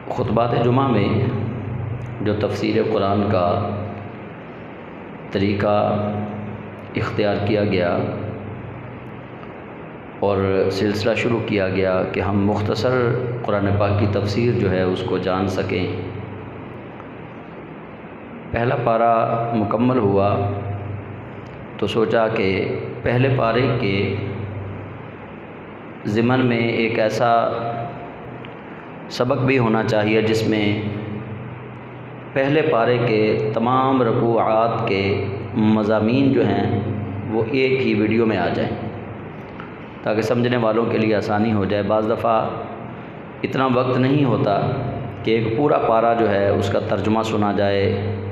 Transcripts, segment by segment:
خطبات جمعہ میں جو تفسیر قرآن کا طریقہ اختیار کیا گیا اور سلسلہ شروع کیا گیا کہ ہم مختصر قرآن پاک کی تفسیر جو ہے اس کو جان سکیں، پہلا پارہ مکمل ہوا تو سوچا کہ پہلے پارے کے ضمن میں ایک ایسا سبق بھی ہونا چاہیے جس میں پہلے پارے کے تمام رکوعات کے مضامین جو ہیں وہ ایک ہی ویڈیو میں آ جائیں تاکہ سمجھنے والوں کے لیے آسانی ہو جائے۔ بعض دفعہ اتنا وقت نہیں ہوتا کہ ایک پورا پارہ جو ہے اس کا ترجمہ سنا جائے،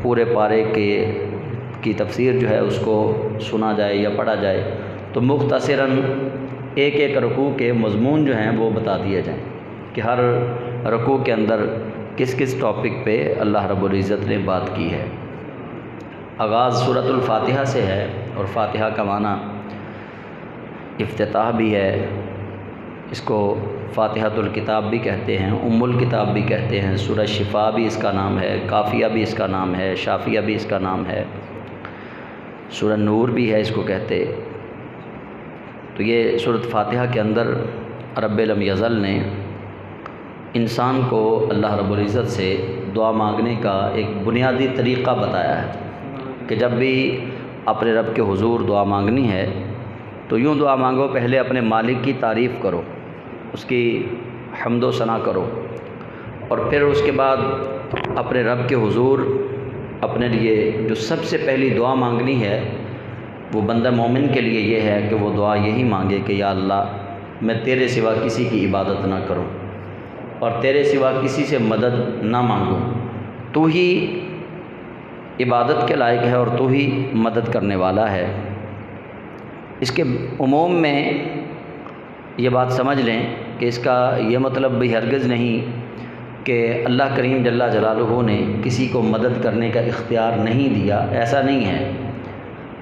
پورے پارے کی تفسیر جو ہے اس کو سنا جائے یا پڑھا جائے، تو مختصراً ایک ایک رکوع کے مضمون جو ہیں وہ بتا دیے جائیں کہ ہر رکوع کے اندر کس کس ٹاپک پہ اللہ رب العزت نے بات کی ہے۔ آغاز سورۃ الفاتحہ سے ہے اور فاتحہ کا معنی افتتاح بھی ہے، اس کو فاتحۃ الکتاب بھی کہتے ہیں، ام الکتاب بھی کہتے ہیں، سورہ شفا بھی اس کا نام ہے، کافیہ بھی اس کا نام ہے، شافیہ بھی اس کا نام ہے، سورہ نور بھی ہے اس کو کہتے۔ تو یہ سورۃ فاتحہ کے اندر رب لم یزل نے انسان کو اللہ رب العزت سے دعا مانگنے کا ایک بنیادی طریقہ بتایا ہے کہ جب بھی اپنے رب کے حضور دعا مانگنی ہے تو یوں دعا مانگو، پہلے اپنے مالک کی تعریف کرو، اس کی حمد و ثنا کرو، اور پھر اس کے بعد اپنے رب کے حضور اپنے لیے جو سب سے پہلی دعا مانگنی ہے وہ بندہ مومن کے لیے یہ ہے کہ وہ دعا یہی مانگے کہ یا اللہ میں تیرے سوا کسی کی عبادت نہ کروں اور تیرے سوا کسی سے مدد نہ مانگوں، تو ہی عبادت کے لائق ہے اور تو ہی مدد کرنے والا ہے۔ اس کے عموم میں یہ بات سمجھ لیں کہ اس کا یہ مطلب بھی ہرگز نہیں کہ اللہ کریم جل جلالہ نے کسی کو مدد کرنے کا اختیار نہیں دیا، ایسا نہیں ہے۔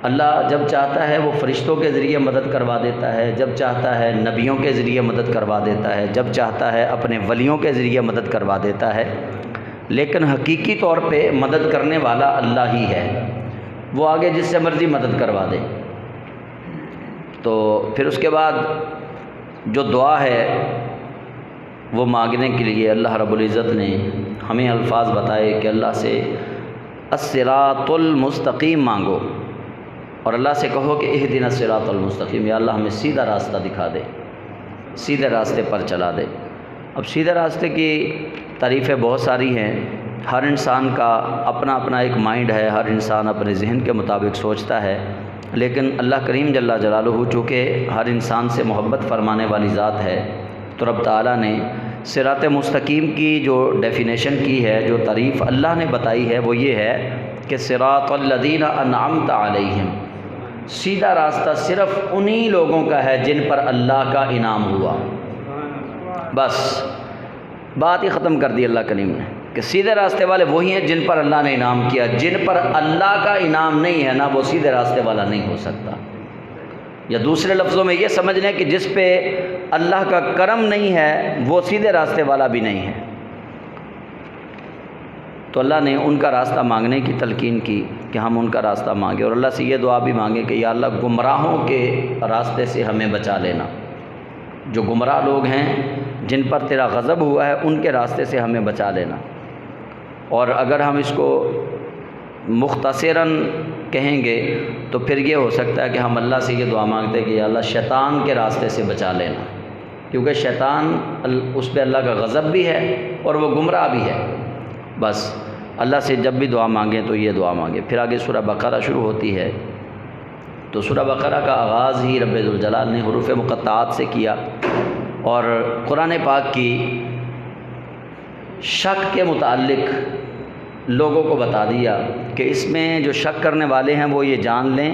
اللہ جب چاہتا ہے وہ فرشتوں کے ذریعے مدد کروا دیتا ہے، جب چاہتا ہے نبیوں کے ذریعے مدد کروا دیتا ہے، جب چاہتا ہے اپنے ولیوں کے ذریعے مدد کروا دیتا ہے، لیکن حقیقی طور پہ مدد کرنے والا اللہ ہی ہے، وہ آگے جس سے مرضی مدد کروا دے۔ تو پھر اس کے بعد جو دعا ہے وہ مانگنے کے لیے اللہ رب العزت نے ہمیں الفاظ بتائے کہ اللہ سے الصراط المستقیم مانگو، اور اللہ سے کہو کہ اہدنا الصراط المستقیم، یا اللہ ہمیں سیدھا راستہ دکھا دے، سیدھے راستے پر چلا دے۔ اب سیدھے راستے کی تعریفیں بہت ساری ہیں، ہر انسان کا اپنا اپنا ایک مائنڈ ہے، ہر انسان اپنے ذہن کے مطابق سوچتا ہے، لیکن اللہ کریم جل جلالہ چونکہ ہر انسان سے محبت فرمانے والی ذات ہے تو رب تعالیٰ نے صراط مستقیم کی جو ڈیفینیشن کی ہے، جو تعریف اللہ نے بتائی ہے وہ یہ ہے کہ صراط الذین انعمت علیہم، سیدھا راستہ صرف انہی لوگوں کا ہے جن پر اللہ کا انعام ہوا۔ بس بات ہی ختم کر دی اللہ کریم نے کہ سیدھے راستے والے وہی ہیں جن پر اللہ نے انعام کیا، جن پر اللہ کا انعام نہیں ہے نا وہ سیدھے راستے والا نہیں ہو سکتا۔ یا دوسرے لفظوں میں یہ سمجھ لیں کہ جس پہ اللہ کا کرم نہیں ہے وہ سیدھے راستے والا بھی نہیں ہے۔ تو اللہ نے ان کا راستہ مانگنے کی تلقین کی کہ ہم ان کا راستہ مانگیں، اور اللہ سے یہ دعا بھی مانگیں کہ یا اللہ گمراہوں کے راستے سے ہمیں بچا لینا، جو گمراہ لوگ ہیں جن پر تیرا غضب ہوا ہے ان کے راستے سے ہمیں بچا لینا۔ اور اگر ہم اس کو مختصراً کہیں گے تو پھر یہ ہو سکتا ہے کہ ہم اللہ سے یہ دعا مانگتے ہیں کہ یا اللہ شیطان کے راستے سے بچا لینا، کیونکہ شیطان اس پہ اللہ کا غضب بھی ہے اور وہ گمراہ بھی ہے۔ بس اللہ سے جب بھی دعا مانگیں تو یہ دعا مانگیں۔ پھر آگے سورہ بقرہ شروع ہوتی ہے، تو سورہ بقرہ کا آغاز ہی رب ذوالجلال نے حروف مقطعات سے کیا اور قرآن پاک کی شک کے متعلق لوگوں کو بتا دیا کہ اس میں جو شک کرنے والے ہیں وہ یہ جان لیں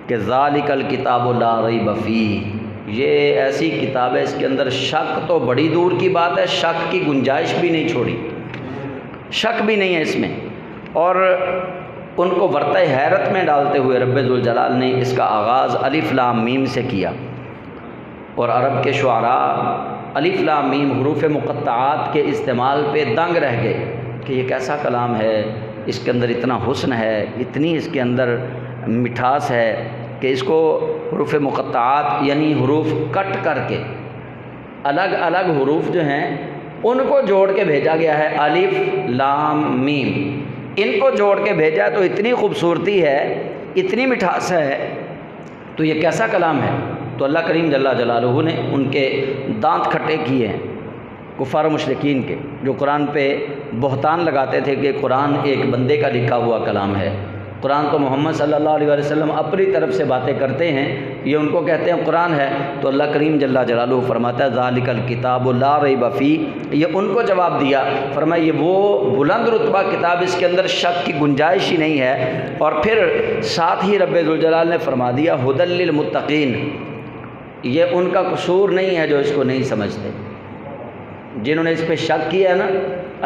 کہ ذالک الکتاب لا ریب فیہ، یہ ایسی کتاب ہے اس کے اندر شک تو بڑی دور کی بات ہے، شک کی گنجائش بھی نہیں چھوڑی، شک بھی نہیں ہے اس میں۔ اور ان کو ورطہ حیرت میں ڈالتے ہوئے رب ذوالجلال نے اس کا آغاز الف لام میم سے کیا، اور عرب کے شعراء الف لام میم حروف مقطعات کے استعمال پہ دنگ رہ گئے کہ یہ کیسا کلام ہے، اس کے اندر اتنا حسن ہے، اتنی اس کے اندر مٹھاس ہے کہ اس کو حروف مقطعات یعنی حروف کٹ کر کے الگ الگ حروف جو ہیں ان کو جوڑ کے بھیجا گیا ہے، الف لام میم، ان کو جوڑ کے بھیجا تو اتنی خوبصورتی ہے، اتنی مٹھاس ہے، تو یہ کیسا کلام ہے؟ تو اللہ کریم جل جلالہ نے ان کے دانت کھٹے کیے ہیں کفار و مشرکین کے، جو قرآن پہ بہتان لگاتے تھے کہ قرآن ایک بندے کا لکھا ہوا کلام ہے، قرآن تو محمد صلی اللہ علیہ وسلم اپنی طرف سے باتیں کرتے ہیں، یہ ان کو کہتے ہیں قرآن ہے۔ تو اللہ کریم جل جلالہ فرماتا ہے ذالک الکتاب لا ریب فیہ، یہ ان کو جواب دیا، فرمایا یہ وہ بلند رتبہ کتاب، اس کے اندر شک کی گنجائش ہی نہیں ہے۔ اور پھر ساتھ ہی رب ذوالجلال نے فرما دیا ھدی للمتقین، یہ ان کا قصور نہیں ہے جو اس کو نہیں سمجھتے، جنہوں نے اس پہ شک کیا ہے نا،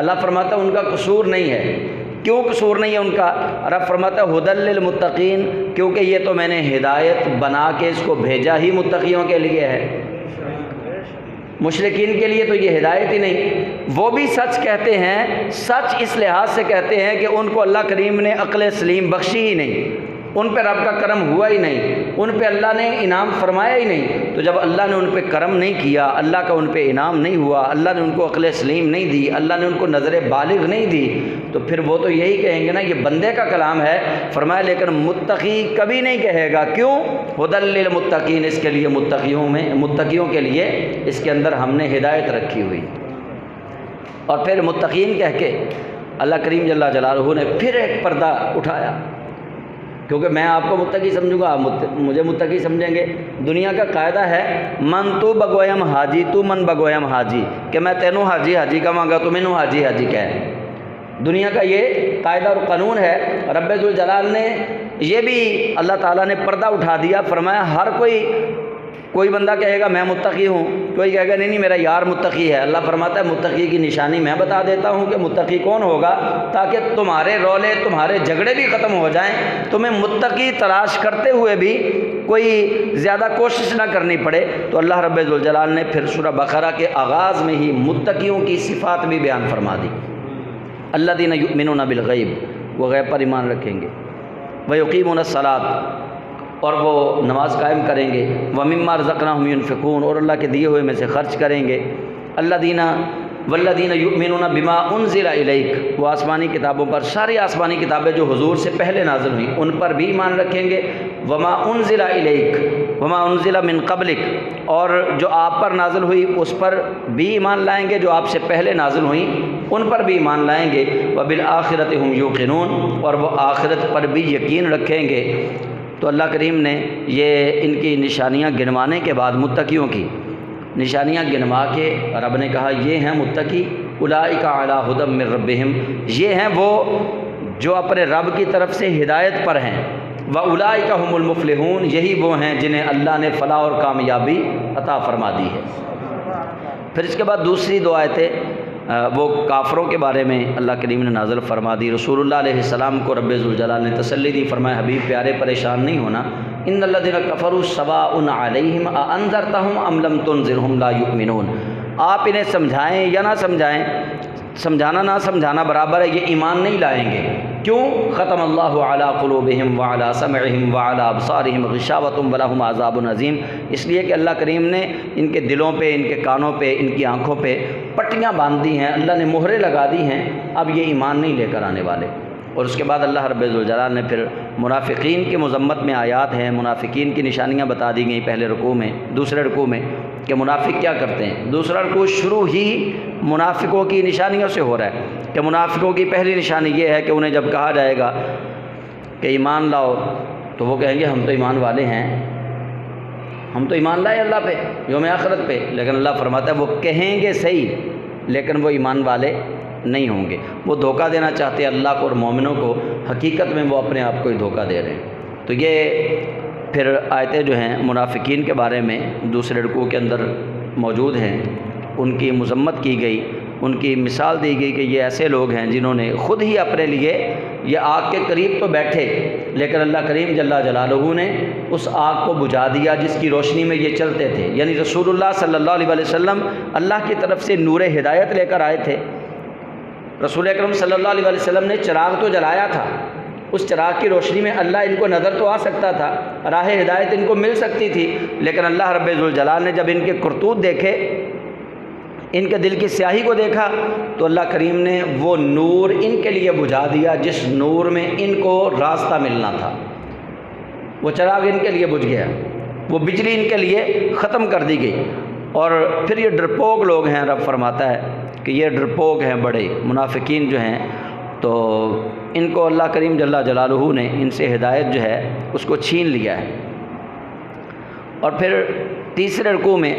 اللہ فرماتا ہے ان کا قصور نہیں ہے۔ کیوں قصور نہیں ہے ان کا؟ رب فرماتا ہے ھدی للمتقین، کیونکہ یہ تو میں نے ہدایت بنا کے اس کو بھیجا ہی متقیوں کے لیے ہے، مشرکین کے لیے تو یہ ہدایت ہی نہیں۔ وہ بھی سچ کہتے ہیں، سچ اس لحاظ سے کہتے ہیں کہ ان کو اللہ کریم نے عقل سلیم بخشی ہی نہیں، ان پہ رب کا کرم ہوا ہی نہیں، ان پہ اللہ نے انعام فرمایا ہی نہیں۔ تو جب اللہ نے ان پہ کرم نہیں کیا، اللہ کا ان پہ انعام نہیں ہوا، اللہ نے ان کو عقل سلیم نہیں دی، اللہ نے ان کو نظر بالغ نہیں دی، تو پھر وہ تو یہی کہیں گے نا یہ بندے کا کلام ہے۔ فرمایا لیکن متقی کبھی نہیں کہے گا، کیوں؟ ھدی للمتقین، اس کے لیے متقیوں کے لیے اس کے اندر ہم نے ہدایت رکھی ہوئی۔ اور پھر متقین کہہ کے اللہ کریم جل جلالہ نے پھر ایک پردہ اٹھایا، کیونکہ میں آپ کو متقی سمجھوں گا، مجھے متقی سمجھیں گے۔ دنیا کا قاعدہ ہے من تو بگویم حاجی تو من بگویم حاجی، کہ میں تینوں حاجی حاجی کہاں گا تو مینوں حاجی حاجی کہے۔ دنیا کا یہ قاعدہ اور قانون ہے۔ رب ذوالجلال نے یہ بھی اللہ تعالیٰ نے پردہ اٹھا دیا، فرمایا ہر کوئی بندہ کہے گا میں متقی ہوں، کوئی کہے گا نہیں میرا یار متقی ہے۔ اللہ فرماتا ہے متقی کی نشانی میں بتا دیتا ہوں کہ متقی کون ہوگا، تاکہ تمہارے رولے تمہارے جھگڑے بھی ختم ہو جائیں، تمہیں متقی تلاش کرتے ہوئے بھی کوئی زیادہ کوشش نہ کرنی پڑے۔ تو اللہ رب ذوالجلال نے پھر سورہ بقرہ کے آغاز میں ہی متقیوں کی صفات بھی بیان فرما دی۔ الذین یؤمنون بالغیب، وہ غیب پر ایمان رکھیں گے، ویقیمون الصلاۃ، اور وہ نماز قائم کریں گے، ومما رزقناہم ینفقون، اور اللہ کے دیے ہوئے میں سے خرچ کریں گے، والذین یؤمنون بما انزل الیک، وہ آسمانی کتابوں پر، ساری آسمانی کتابیں جو حضور سے پہلے نازل ہوئیں ان پر بھی ایمان رکھیں گے، وما انزل الیک وما انزل من قبلک، اور جو آپ پر نازل ہوئی اس پر بھی ایمان لائیں گے، جو آپ سے پہلے نازل ہوئیں ان پر بھی ایمان لائیں گے، وبالآخرۃ ہم یوقنون، اور وہ آخرت پر بھی یقین رکھیں گے۔ تو اللہ کریم نے یہ ان کی نشانیاں گنوانے کے بعد متقیوں کی نشانیاں گنوا کے رب نے کہا یہ ہیں متقی، اولئک علی ھدی من ربہم، یہ ہیں وہ جو اپنے رب کی طرف سے ہدایت پر ہیں، واولئک ھم المفلحون، یہی وہ ہیں جنہیں اللہ نے فلاح اور کامیابی عطا فرما دی ہے۔ پھر اس کے بعد دوسری دو آیتیں وہ کافروں کے بارے میں اللہ کریم نے نازل فرما دی۔ رسول اللہ علیہ السلام کو رب ذوالجلال نے تسلی دی، فرمایا حبیب پیارے پریشان نہیں ہونا، ان الذین کفروا سواء علیہم اانذرتہم ام لم تنذرہم لا یؤمنون، آپ انہیں سمجھائیں یا نہ سمجھائیں، سمجھانا نہ سمجھانا برابر ہے، یہ ایمان نہیں لائیں گے۔ کیوں؟ ختم اللہ علی قلوبہم وعلی سمعہم وعلی ابصارہم غشاوۃ ولہم عذاب عظیم، اس لیے کہ اللہ کریم نے ان کے دلوں پہ، ان کے کانوں پہ، ان کی آنکھوں پہ پٹیاں باندھ دی ہیں، اللہ نے مہریں لگا دی ہیں، اب یہ ایمان نہیں لے کر آنے والے۔ اور اس کے بعد اللہ رب ذوالجلال نے پھر منافقین کی مذمت میں آیات ہیں، منافقین کی نشانیاں بتا دی گئیں پہلے رکوع میں، دوسرے رکوع میں کہ منافق کیا کرتے ہیں۔ دوسرا رکوع شروع ہی منافقوں کی نشانیوں سے ہو رہا ہے کہ منافقوں کی پہلی نشانی یہ ہے کہ انہیں جب کہا جائے گا کہ ایمان لاؤ تو وہ کہیں گے ہم تو ایمان والے ہیں، ہم تو ایمان لائے اللہ پہ، یوم آخرت پہ، لیکن اللہ فرماتا ہے وہ کہیں گے صحیح لیکن وہ ایمان والے نہیں ہوں گے، وہ دھوکہ دینا چاہتے ہیں اللہ کو اور مومنوں کو، حقیقت میں وہ اپنے آپ کو ہی دھوکہ دے رہے ہیں۔ تو یہ پھر آیتیں جو ہیں منافقین کے بارے میں دوسرے رکوع کے اندر موجود ہیں، ان کی مذمت کی گئی، ان کی مثال دی گئی کہ یہ ایسے لوگ ہیں جنہوں نے خود ہی اپنے لیے یہ آگ کے قریب تو بیٹھے لیکن اللہ کریم جل جلالہ نے اس آگ کو بجھا دیا جس کی روشنی میں یہ چلتے تھے۔ یعنی رسول اللہ صلی اللہ علیہ وسلم اللہ کی طرف سے نور ہدایت لے کر آئے تھے۔ رسول اکرم صلی اللہ علیہ وسلم نے چراغ تو جلایا تھا، اس چراغ کی روشنی میں اللہ ان کو نظر تو آ سکتا تھا، راہ ہدایت ان کو مل سکتی تھی، لیکن اللہ رب ذوالجلال نے جب ان کے کرتوت دیکھے، ان کے دل کی سیاہی کو دیکھا، تو اللہ کریم نے وہ نور ان کے لیے بجھا دیا جس نور میں ان کو راستہ ملنا تھا۔ وہ چراغ ان کے لیے بجھ گیا، وہ بجلی ان کے لیے ختم کر دی گئی۔ اور پھر یہ ڈرپوک لوگ ہیں، رب فرماتا ہے کہ یہ ڈرپوک ہیں، بڑے منافقین جو ہیں، تو ان کو اللہ کریم جل جلالہ نے ان سے ہدایت جو ہے اس کو چھین لیا ہے۔ اور پھر تیسرے رکوع میں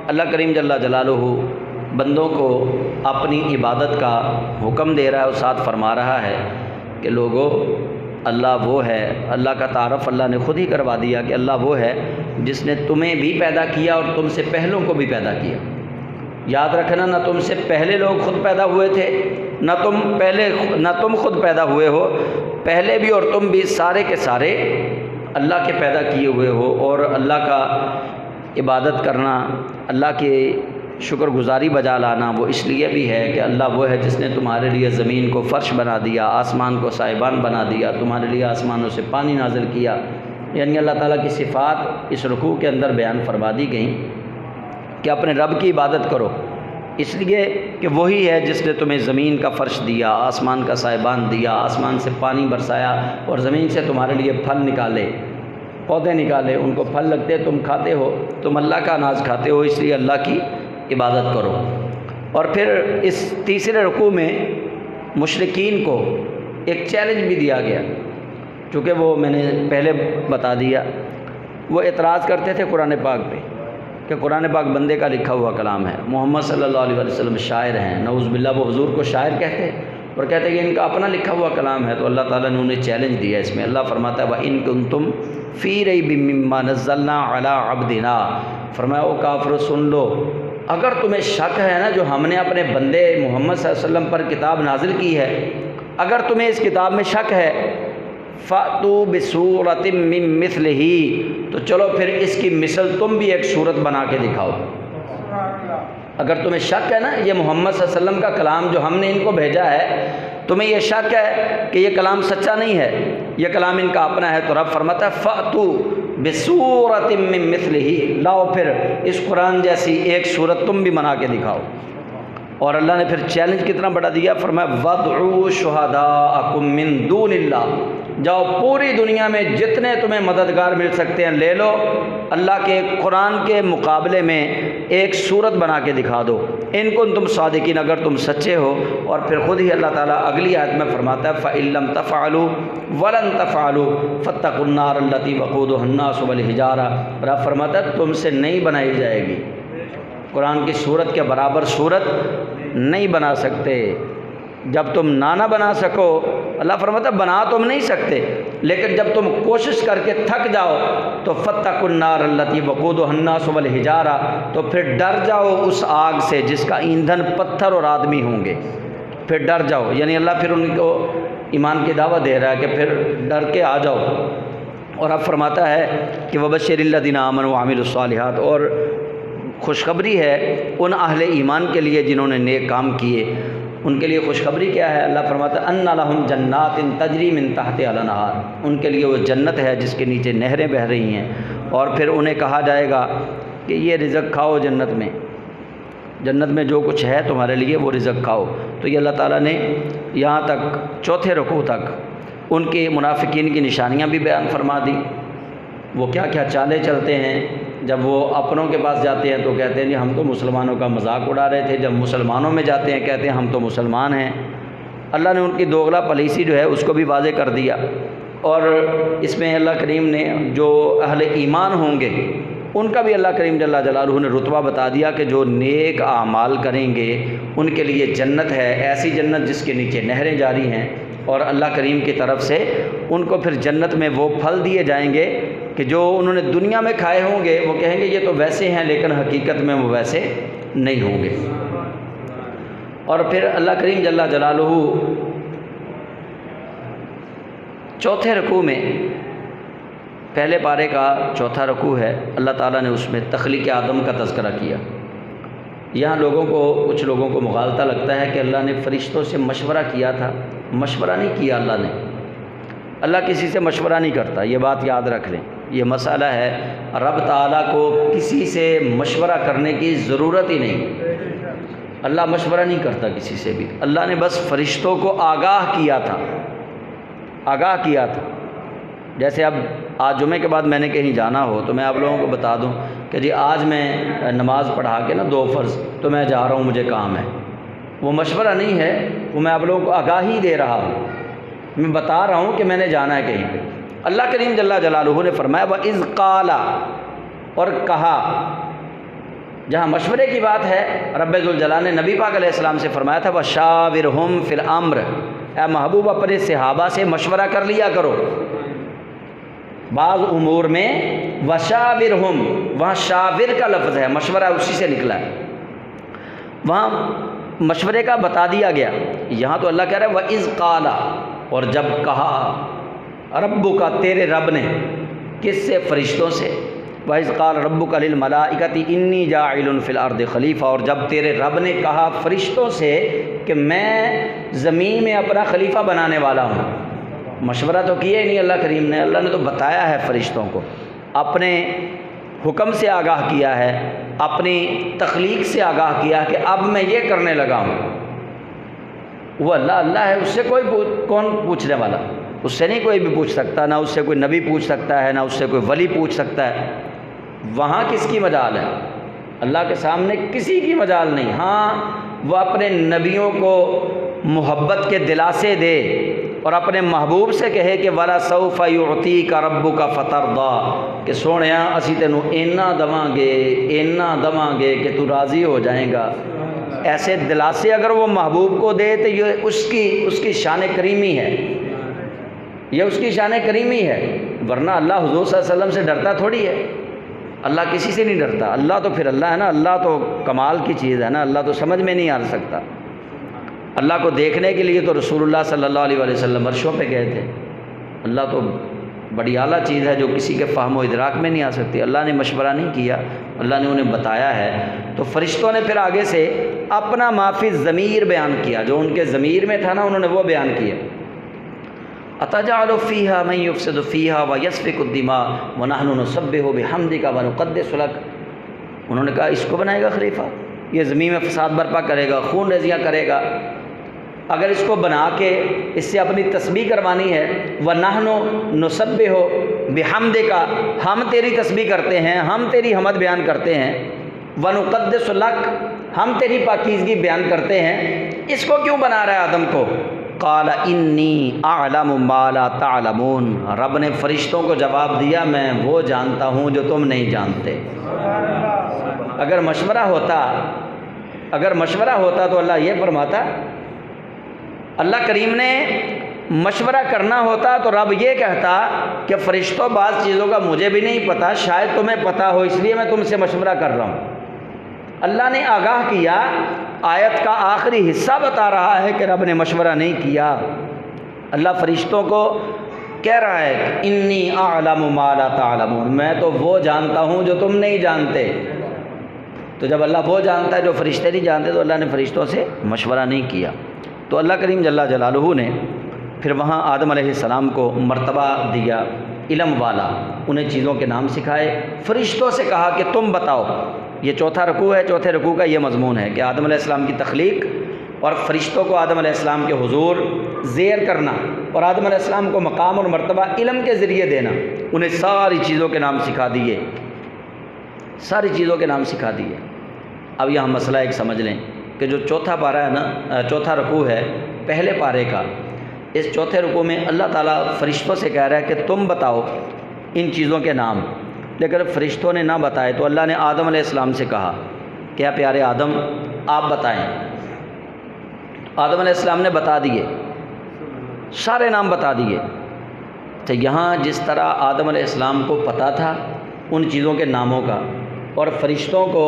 اللہ کریم جل جلالہ بندوں کو اپنی عبادت کا حکم دے رہا ہے اور ساتھ فرما رہا ہے کہ لوگو اللہ وہ ہے، اللہ کا تعارف اللہ نے خود ہی کروا دیا کہ اللہ وہ ہے جس نے تمہیں بھی پیدا کیا اور تم سے پہلوں کو بھی پیدا کیا۔ یاد رکھنا، نہ تم سے پہلے لوگ خود پیدا ہوئے تھے، نہ تم خود پیدا ہوئے ہو، پہلے بھی اور تم بھی سارے کے سارے اللہ کے پیدا کیے ہوئے ہو۔ اور اللہ کا عبادت کرنا، اللہ کی شکر گزاری بجا لانا وہ اس لیے بھی ہے کہ اللہ وہ ہے جس نے تمہارے لیے زمین کو فرش بنا دیا، آسمان کو سائبان بنا دیا، تمہارے لیے آسمانوں سے پانی نازل کیا۔ یعنی اللہ تعالیٰ کی صفات اس رکوع کے اندر بیان فرما دی گئیں کہ اپنے رب کی عبادت کرو، اس لیے کہ وہی ہے جس نے تمہیں زمین کا فرش دیا، آسمان کا سائبان دیا، آسمان سے پانی برسایا اور زمین سے تمہارے لیے پھل نکالے، پودے نکالے، ان کو پھل لگتے تم کھاتے ہو، تم اللہ کا اناج کھاتے ہو، اس لیے اللہ کی عبادت کرو۔ اور پھر اس تیسرے رکوع میں مشرکین کو ایک چیلنج بھی دیا گیا، چونکہ وہ میں نے پہلے بتا دیا، وہ اعتراض کرتے تھے قرآن پاک پہ کہ قرآن پاک بندے کا لکھا ہوا کلام ہے، محمد صلی اللہ علیہ وسلم شاعر ہیں، نعوذ باللہ وہ حضور کو شاعر کہتے ہیں اور کہتے ہیں کہ ان کا اپنا لکھا ہوا کلام ہے۔ تو اللہ تعالیٰ نے انہیں چیلنج دیا اس میں، اللہ فرماتا ہے وَإِن كُنتُمْ فِي رَيْبٍ مِّمَّا نَزَّلْنَا عَلَىٰ عَبْدِنَا، فرمایا او کافرو سن لو، اگر تمہیں شک ہے نا جو ہم نے اپنے بندے محمد صلی اللہ علیہ وسلم پر کتاب نازل کی ہے، اگر تمہیں اس کتاب میں شک ہے فَأْتُوا بِسُورَةٍ مِّن مِّثْلِهِ، تو چلو پھر اس کی مثل تم بھی ایک صورت بنا کے دکھاؤ۔ اگر تمہیں شک ہے نا یہ محمد صلی اللہ علیہ وسلم کا کلام جو ہم نے ان کو بھیجا ہے، تمہیں یہ شک ہے کہ یہ کلام سچا نہیں ہے، یہ کلام ان کا اپنا ہے، تو رب فرماتا ہے فَأْتُوا بِسُورَةٍ مِّن مِّثْلِهِ، لاؤ پھر اس قرآن جیسی ایک صورت تم بھی بنا کے دکھاؤ۔ اور اللہ نے پھر چیلنج کتنا بڑا دیا، فرمایا وَادْعُوا شُهَدَاءَكُم مِّن دُونِ اللَّهِ، جاؤ پوری دنیا میں جتنے تمہیں مددگار مل سکتے ہیں لے لو، اللہ کے قرآن کے مقابلے میں ایک صورت بنا کے دکھا دو، ان کو تم صادقین، اگر تم سچے ہو۔ اور پھر خود ہی اللہ تعالیٰ اگلی آیت میں فرماتا ہے فَإِن لَّمْ تَفْعَلُوا وَلَن تَفْعَلُوا فَاتَّقُوا النَّارَ الَّتِي وَقُودُهَا النَّاسُ وَالْحِجَارَةُ، رب فرماتا ہے تم سے نہیں بنائی جائے گی، قرآن کی صورت کے برابر صورت نہیں بنا سکتے۔ جب تم نہ بنا سکو، اللہ فرماتا ہے بنا تم نہیں سکتے، لیکن جب تم کوشش کر کے تھک جاؤ تو فَاتَّقُوا النَّارَ الَّتِي وَقُودُهَا النَّاسُ وَالْحِجَارَةُ، تو پھر ڈر جاؤ اس آگ سے جس کا ایندھن پتھر اور آدمی ہوں گے، پھر ڈر جاؤ۔ یعنی اللہ پھر ان کو ایمان کی دعوت دے رہا ہے کہ پھر ڈر کے آ جاؤ۔ اور اب فرماتا ہے کہ وَبَشِّرِ الَّذِينَ آمَنُوا وَعَمِلُوا الصَّالِحَاتِ، اور خوشخبری ہے ان اہل ایمان کے لیے جنہوں نے نیک کام کیے، ان کے لیے خوشخبری کیا ہے؟ اللہ فرماتا ہے اَنَّ لَهُمْ جَنَّاتٍ تَجْرِي مِن تَحْتِهَا الْأَنْهَارُ، ان کے لیے وہ جنت ہے جس کے نیچے نہریں بہہ رہی ہیں، اور پھر انہیں کہا جائے گا کہ یہ رزق کھاؤ جنت میں، جنت میں جو کچھ ہے تمہارے لیے وہ رزق کھاؤ۔ تو یہ اللہ تعالیٰ نے یہاں تک چوتھے رکوع تک ان کے منافقین کی نشانیاں بھی بیان فرما دی، وہ کیا کیا چالیں چلتے ہیں۔ جب وہ اپنوں کے پاس جاتے ہیں تو کہتے ہیں جی ہم تو مسلمانوں کا مذاق اڑا رہے تھے، جب مسلمانوں میں جاتے ہیں کہتے ہیں ہم تو مسلمان ہیں۔ اللہ نے ان کی دوغلا پالیسی جو ہے اس کو بھی واضح کر دیا۔ اور اس میں اللہ کریم نے جو اہل ایمان ہوں گے ان کا بھی اللہ کریم جل جلالہ نے رتبہ بتا دیا کہ جو نیک اعمال کریں گے ان کے لیے جنت ہے، ایسی جنت جس کے نیچے نہریں جاری ہیں، اور اللہ کریم کی طرف سے ان کو پھر جنت میں وہ پھل دیے جائیں گے کہ جو انہوں نے دنیا میں کھائے ہوں گے، وہ کہیں گے یہ تو ویسے ہیں لیکن حقیقت میں وہ ویسے نہیں ہوں گے۔ اور پھر اللہ کریم جل جلالہ چوتھے رکوع میں پہلے پارے کا چوتھا رکوع ہے، اللہ تعالیٰ نے اس میں تخلیق آدم کا تذکرہ کیا۔ یہاں کچھ لوگوں کو مغالطہ لگتا ہے کہ اللہ نے فرشتوں سے مشورہ کیا تھا۔ مشورہ نہیں کیا اللہ کسی سے مشورہ نہیں کرتا، یہ بات یاد رکھ لیں، یہ مسئلہ ہے۔ رب تعالیٰ کو کسی سے مشورہ کرنے کی ضرورت ہی نہیں، اللہ مشورہ نہیں کرتا کسی سے بھی۔ اللہ نے بس فرشتوں کو آگاہ کیا تھا۔ جیسے اب آج جمعے کے بعد میں نے کہیں جانا ہو تو میں آپ لوگوں کو بتا دوں کہ جی آج میں نماز پڑھا کے نا 2 فرض تو میں جا رہا ہوں، مجھے کام ہے، وہ مشورہ نہیں ہے، وہ میں آپ لوگوں کو آگاہی دے رہا ہوں، میں بتا رہا ہوں کہ میں نے جانا ہے کہیں پہ۔ اللہ کریم جل جلالہ نے فرمایا وَإِذْ قَالَ، اور کہا، جہاں مشورے کی بات ہے رب ذوالجلال نے نبی پاک علیہ السلام سے فرمایا تھا وَشَاوِرْهُمْ فِي الْأَمْرِ، اے محبوب اپنے صحابہ سے مشورہ کر لیا کرو بعض امور میں۔ وَشَاوِرْهُمْ، وہاں شاور کا لفظ ہے، مشورہ اسی سے نکلا ہے، وہاں مشورے کا بتا دیا گیا۔ یہاں تو اللہ کہہ رہا ہے وَإِذْ قَالَ، اور جب کہا ربک، تیرے رب نے، کس سے؟ فرشتوں سے۔ وَإِذْ قَالَ رَبُّكَ لِلْمَلَائِكَةِ إِنِّي جَاعِلٌ فِي الْأَرْضِ خَلِيفَةً، اور جب تیرے رب نے کہا فرشتوں سے کہ میں زمین میں اپنا خلیفہ بنانے والا ہوں۔ مشورہ تو کیا ہی نہیں اللہ کریم نے، اللہ نے تو بتایا ہے فرشتوں کو، اپنے حکم سے آگاہ کیا ہے، اپنی تخلیق سے آگاہ کیا کہ اب میں یہ کرنے لگا ہوں۔ وہ اللہ ہے، اس سے کون پوچھنے والا؟ اس سے نہیں کوئی بھی پوچھ سکتا، نہ اس سے کوئی نبی پوچھ سکتا ہے، نہ اس سے کوئی ولی پوچھ سکتا ہے۔ وہاں کس کی مجال ہے؟ اللہ کے سامنے کسی کی مجال نہیں۔ ہاں وہ اپنے نبیوں کو محبت کے دلاسے دے اور اپنے محبوب سے کہے کہ وَلَسَوْفَ يُعْطِيكَ رَبُّكَ فَتَرْضَىٰ، کہ سونیا اسی تینوں اینا دواں گے کہ تو راضی ہو جائیں گا۔ ایسے دلاسے اگر وہ محبوب کو دے تو یہ اس کی شان کریمی ہے، یہ اس کی شان کریمی ہے، ورنہ اللہ حضور صلی اللہ علیہ وسلم سے ڈرتا تھوڑی ہے۔ اللہ کسی سے نہیں ڈرتا، اللہ تو پھر اللہ ہے نا، اللہ تو کمال کی چیز ہے نا، اللہ تو سمجھ میں نہیں آ سکتا۔ اللہ کو دیکھنے کے لیے تو رسول اللہ صلی اللہ علیہ وسلم عرشوں پہ گئے تھے۔ اللہ تو بڑی اعلیٰ چیز ہے جو کسی کے فہم و ادراک میں نہیں آ سکتی۔ اللہ نے مشورہ نہیں کیا، اللہ نے انہیں بتایا ہے۔ تو فرشتوں نے پھر آگے سے اپنا ما فی الضمیر بیان کیا، جو ان کے ضمیر میں تھا نا انہوں نے وہ بیان کیا۔ أَتَجْعَلُ فِيهَا مَن يُفْسِدُ فِيهَا وَيَسْفِكُ الدِّمَاءَ وَنَحْنُ نُسَبِّحُ بِحَمْدِكَ وَنُقَدِّسُ لَكَ، انہوں نے کہا اس کو بنائے گا خلیفہ، یہ زمین میں فساد برپا کرے گا، خون ریزیاں کرے گا۔ اگر اس کو بنا کے اس سے اپنی تسبیح کروانی ہے، وَنَحْنُ نُسَبِّحُ بِحَمْدِكَ، ہم تیری تسبیح کرتے ہیں، ہم تیری حمد بیان کرتے ہیں، وَنُقَدِّسُ لَكَ، ہم تیری پاکیزگی بیان کرتے ہیں، اس کو کیوں بنا رہا ہے آدم کو؟ قال انی اعلم ما لا تعلمون، رب نے فرشتوں کو جواب دیا میں وہ جانتا ہوں جو تم نہیں جانتے۔ اگر مشورہ ہوتا تو اللہ یہ فرماتا، اللہ کریم نے مشورہ کرنا ہوتا تو رب یہ کہتا کہ فرشتوں بعض چیزوں کا مجھے بھی نہیں پتہ، شاید تمہیں پتہ ہو، اس لیے میں تم سے مشورہ کر رہا ہوں۔ اللہ نے آگاہ کیا، آیت کا آخری حصہ بتا رہا ہے کہ رب نے مشورہ نہیں کیا۔ اللہ فرشتوں کو کہہ رہا ہے کہ انی اعلم ما لا تعلمون، میں تو وہ جانتا ہوں جو تم نہیں جانتے۔ تو جب اللہ وہ جانتا ہے جو فرشتے نہیں جانتے تو اللہ نے فرشتوں سے مشورہ نہیں کیا۔ تو اللہ کریم جل جلالہ نے پھر وہاں آدم علیہ السلام کو مرتبہ دیا علم والا، انہیں چیزوں کے نام سکھائے، فرشتوں سے کہا کہ تم بتاؤ۔ یہ چوتھا رکوع ہے، چوتھے رکوع کا یہ مضمون ہے کہ آدم علیہ السلام کی تخلیق اور فرشتوں کو آدم علیہ السلام کے حضور زیر کرنا اور آدم علیہ السلام کو مقام اور مرتبہ علم کے ذریعے دینا، انہیں ساری چیزوں کے نام سکھا دیے، ساری چیزوں کے نام سکھا دیے۔ اب یہاں مسئلہ ایک سمجھ لیں کہ جو چوتھا پارہ ہے نا، چوتھا رکوع ہے پہلے پارے کا، اس چوتھے رکوع میں اللہ تعالیٰ فرشتوں سے کہہ رہا ہے کہ تم بتاؤ ان چیزوں کے نام، لیکن فرشتوں نے نہ بتائے تو اللہ نے آدم علیہ السلام سے کہا کیا پیارے آدم آپ بتائیں۔ آدم علیہ السلام نے بتا دیے، سارے نام بتا دیے۔ تو یہاں جس طرح آدم علیہ السلام کو پتہ تھا ان چیزوں کے ناموں کا اور فرشتوں کو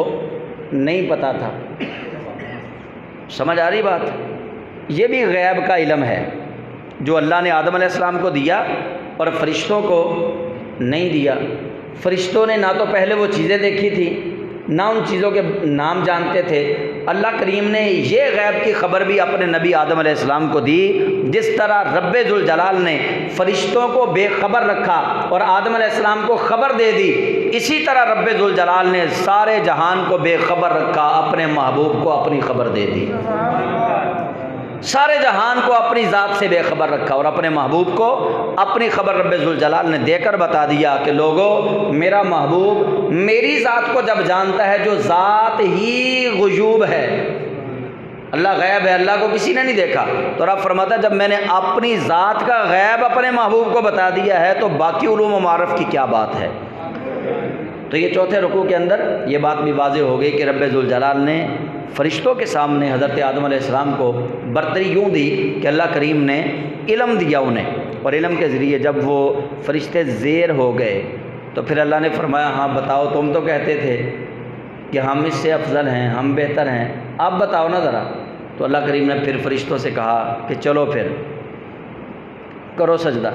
نہیں پتہ تھا، سمجھ آ رہی بات؟ یہ بھی غیب کا علم ہے، جو اللہ نے آدم علیہ السلام کو دیا اور فرشتوں کو نہیں دیا۔ فرشتوں نے نہ تو پہلے وہ چیزیں دیکھی تھی، نہ ان چیزوں کے نام جانتے تھے۔ اللہ کریم نے یہ غیب کی خبر بھی اپنے نبی آدم علیہ السلام کو دی، جس طرح رب ذوالجلال نے فرشتوں کو بے خبر رکھا اور آدم علیہ السلام کو خبر دے دی، اسی طرح رب ذوالجلال نے سارے جہان کو بے خبر رکھا، اپنے محبوب کو اپنی خبر دے دی۔ سارے جہان کو اپنی ذات سے بے خبر رکھا اور اپنے محبوب کو اپنی خبر رب ذوالجلال نے دے کر بتا دیا کہ لوگوں، میرا محبوب میری ذات کو جب جانتا ہے جو ذات ہی غیوب ہے، اللہ غیب ہے، اللہ کو کسی نے نہیں دیکھا، تو رب فرماتا ہے جب میں نے اپنی ذات کا غیب اپنے محبوب کو بتا دیا ہے تو باقی علوم و معارف کی کیا بات ہے۔ تو یہ چوتھے رکوع کے اندر یہ بات بھی واضح ہو گئی کہ رب ذوالجلال نے فرشتوں کے سامنے حضرت آدم علیہ السلام کو برتری یوں دی کہ اللہ کریم نے علم دیا انہیں، اور علم کے ذریعے جب وہ فرشتے زیر ہو گئے تو پھر اللہ نے فرمایا ہاں بتاؤ، تم تو کہتے تھے کہ ہم اس سے افضل ہیں، ہم بہتر ہیں، آپ بتاؤ نا ذرا۔ تو اللہ کریم نے پھر فرشتوں سے کہا کہ چلو پھر کرو سجدہ۔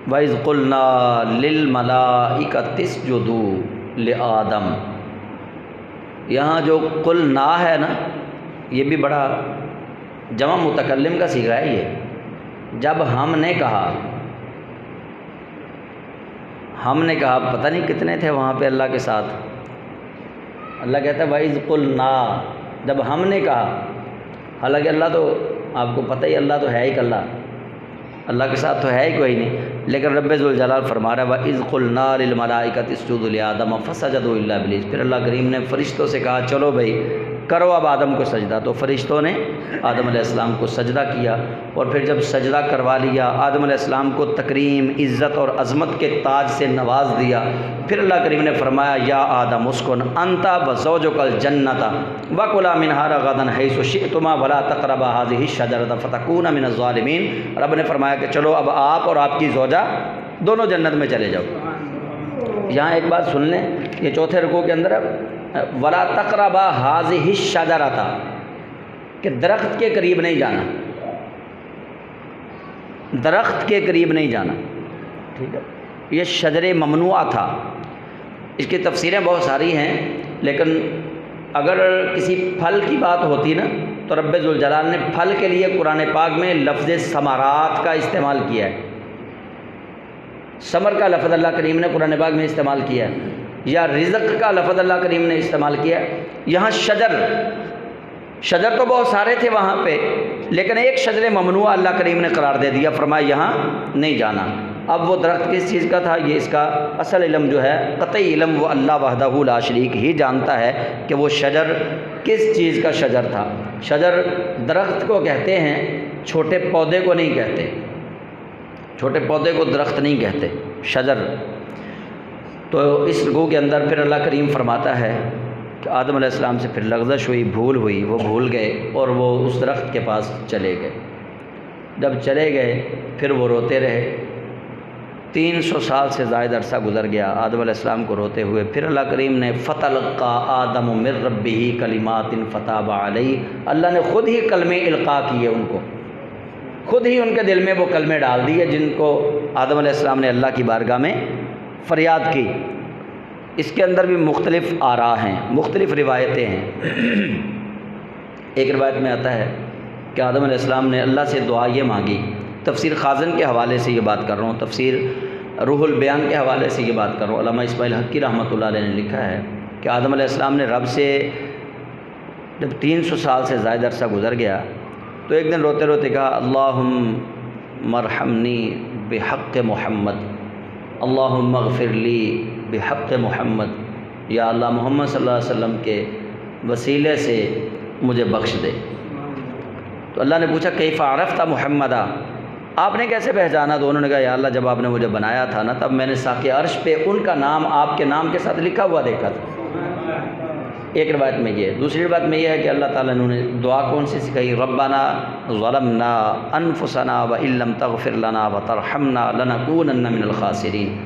وَإِذْ قُلْنَا لِلْمَلَائِكَةِ اسْجُدُوا لِآدَمَ، یہاں جو قلنا ہے نا، یہ بھی بڑا جمع متکلم کا صیغہ ہے۔ یہ جب ہم نے کہا پتہ نہیں کتنے تھے وہاں پہ اللہ کے ساتھ، اللہ کہتا ہے وَإِذْ قُلْنَا، جب ہم نے کہا، حالانکہ اللہ تو آپ کو پتہ ہی اللہ تو ہے ہی اللہ، اللہ کے ساتھ تو ہے ہی کوئی نہیں، لیکن رب ذوالجلال فرما رہا ہے وَإِذْ قُلْنَا لِلْمَلَائِكَةِ اسْجُدُوا لِآدَمَ فَسَجَدُوا إِلَّا إِبْلِيسَ، پھر اللہ کریم نے فرشتوں سے کہا چلو بھائی کرو اب آدم کو سجدہ، تو فرشتوں نے آدم علیہ السلام کو سجدہ کیا، اور پھر جب سجدہ کروا لیا، آدم علیہ السلام کو تکریم، عزت اور عظمت کے تاج سے نواز دیا، پھر اللہ کریم نے فرمایا یا آدم اسکن انت وزوجک الجنۃ وکلا منہا رغدا حیث شئتما ولا تقربا هذه الشجرۃ فتکونا من الظالمین۔ رب نے فرمایا کہ چلو اب آپ اور آپ کی زوجہ دونوں جنت میں چلے جاؤ۔ یہاں ایک بات سن لیں، یہ چوتھے رکوع کے اندر ولا تقربا هذه الشجرۃ، کہ درخت کے قریب نہیں جانا، درخت کے قریب نہیں جانا، ٹھیک ہے۔ یہ شجر ممنوعہ تھا، اس کی تفسیریں بہت ساری ہیں، لیکن اگر کسی پھل کی بات ہوتی نا تو رب ذوالجلال نے پھل کے لیے قرآن پاک میں لفظ ثمرات کا استعمال کیا ہے، ثمر کا لفظ اللہ کریم نے قرآن پاک میں استعمال کیا ہے، یا رزق کا لفظ اللہ کریم نے استعمال کیا ہے۔ یہاں شجر تو بہت سارے تھے وہاں پہ، لیکن ایک شجر ممنوعہ اللہ کریم نے قرار دے دیا، فرمایا یہاں نہیں جانا۔ اب وہ درخت کس چیز کا تھا، یہ اس کا اصل علم جو ہے، قطعی علم وہ اللہ وحدہ لا شریک ہی جانتا ہے کہ وہ شجر کس چیز کا شجر تھا۔ شجر درخت کو کہتے ہیں، چھوٹے پودے کو نہیں کہتے، چھوٹے پودے کو درخت نہیں کہتے، شجر۔ تو اس رکوع کے اندر پھر اللہ کریم فرماتا ہے کہ آدم علیہ السلام سے پھر لغزش ہوئی، بھول ہوئی، وہ بھول گئے اور وہ اس درخت کے پاس چلے گئے۔ جب چلے گئے پھر وہ روتے رہے، 300 سال سے زائد عرصہ گزر گیا آدم علیہ السلام کو روتے ہوئے۔ پھر اللہ کریم نے فَتَلَقَّىٰ آدَمُ مِن رَبِّهِ كَلِمَاتٍ فَتَابَ عَلَيْهِ، اللہ نے خود ہی کلمے القاء کیے، ان کو خود ہی ان کے دل میں وہ کلمے ڈال دیے جن کو آدم علیہ السلام نے اللہ کی بارگاہ میں فریاد کی۔ اس کے اندر بھی مختلف آراء ہیں، مختلف روایتیں ہیں۔ ایک روایت میں آتا ہے کہ آدم علیہ السلام نے اللہ سے دعا یہ مانگی، تفسیر خازن کے حوالے سے یہ بات کر رہا ہوں، تفسیر روح البیان کے حوالے سے یہ بات کر رہا ہوں، علامہ اسماعیل حقی رحمۃ اللہ علیہ نے لکھا ہے کہ آدم علیہ السلام نے رب سے جب 300 سال سے زائد عرصہ گزر گیا تو ایک دن روتے روتے کہا اللہم ارحمنی بحق محمد، اللہم اغفر لی بحق محمد، یا اللہ محمد صلی اللہ علیہ وسلم کے وسیلے سے مجھے بخش دے۔ تو اللہ نے پوچھا کیف عرفت محمدا، آپ نے کیسے پہچانا؟ تو انہوں نے کہا یا اللہ جب آپ نے مجھے بنایا تھا نا تب میں نے ساقِ عرش پہ ان کا نام آپ کے نام کے ساتھ لکھا ہوا دیکھا تھا۔ ایک روایت میں یہ ہے۔ دوسری روایت میں یہ ہے کہ اللہ تعالیٰ نے دعا کون سی سکھائی، ربنا ظلمنا انفسنا وان لم تغفر لنا وترحمنا لنکونن من الخاسرین۔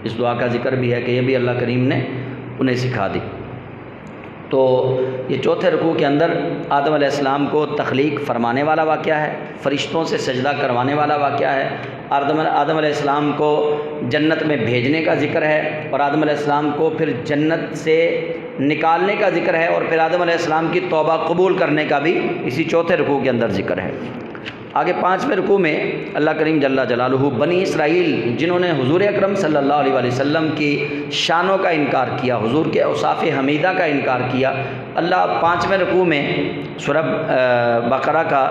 اس دعا کا ذکر بھی ہے کہ یہ بھی اللہ کریم نے انہیں سکھا دی۔ تو یہ چوتھے رکوع کے اندر آدم علیہ السلام کو تخلیق فرمانے والا واقعہ ہے، فرشتوں سے سجدہ کروانے والا واقعہ ہے، آدم علیہ السلام کو جنت میں بھیجنے کا ذکر ہے، اور آدم علیہ السلام کو پھر جنت سے نکالنے کا ذکر ہے، اور پھر آدم علیہ السلام کی توبہ قبول کرنے کا بھی اسی چوتھے رکوع کے اندر ذکر ہے۔ آگے 5ویں رکوع میں اللہ کریم جل جلالہ بنی اسرائیل جنہوں نے حضور اکرم صلی اللہ علیہ وآلہ وسلم کی شانوں کا انکار کیا، حضور کے اوصاف حمیدہ کا انکار کیا، اللہ 5ویں رکوع میں سورہ بقرہ کا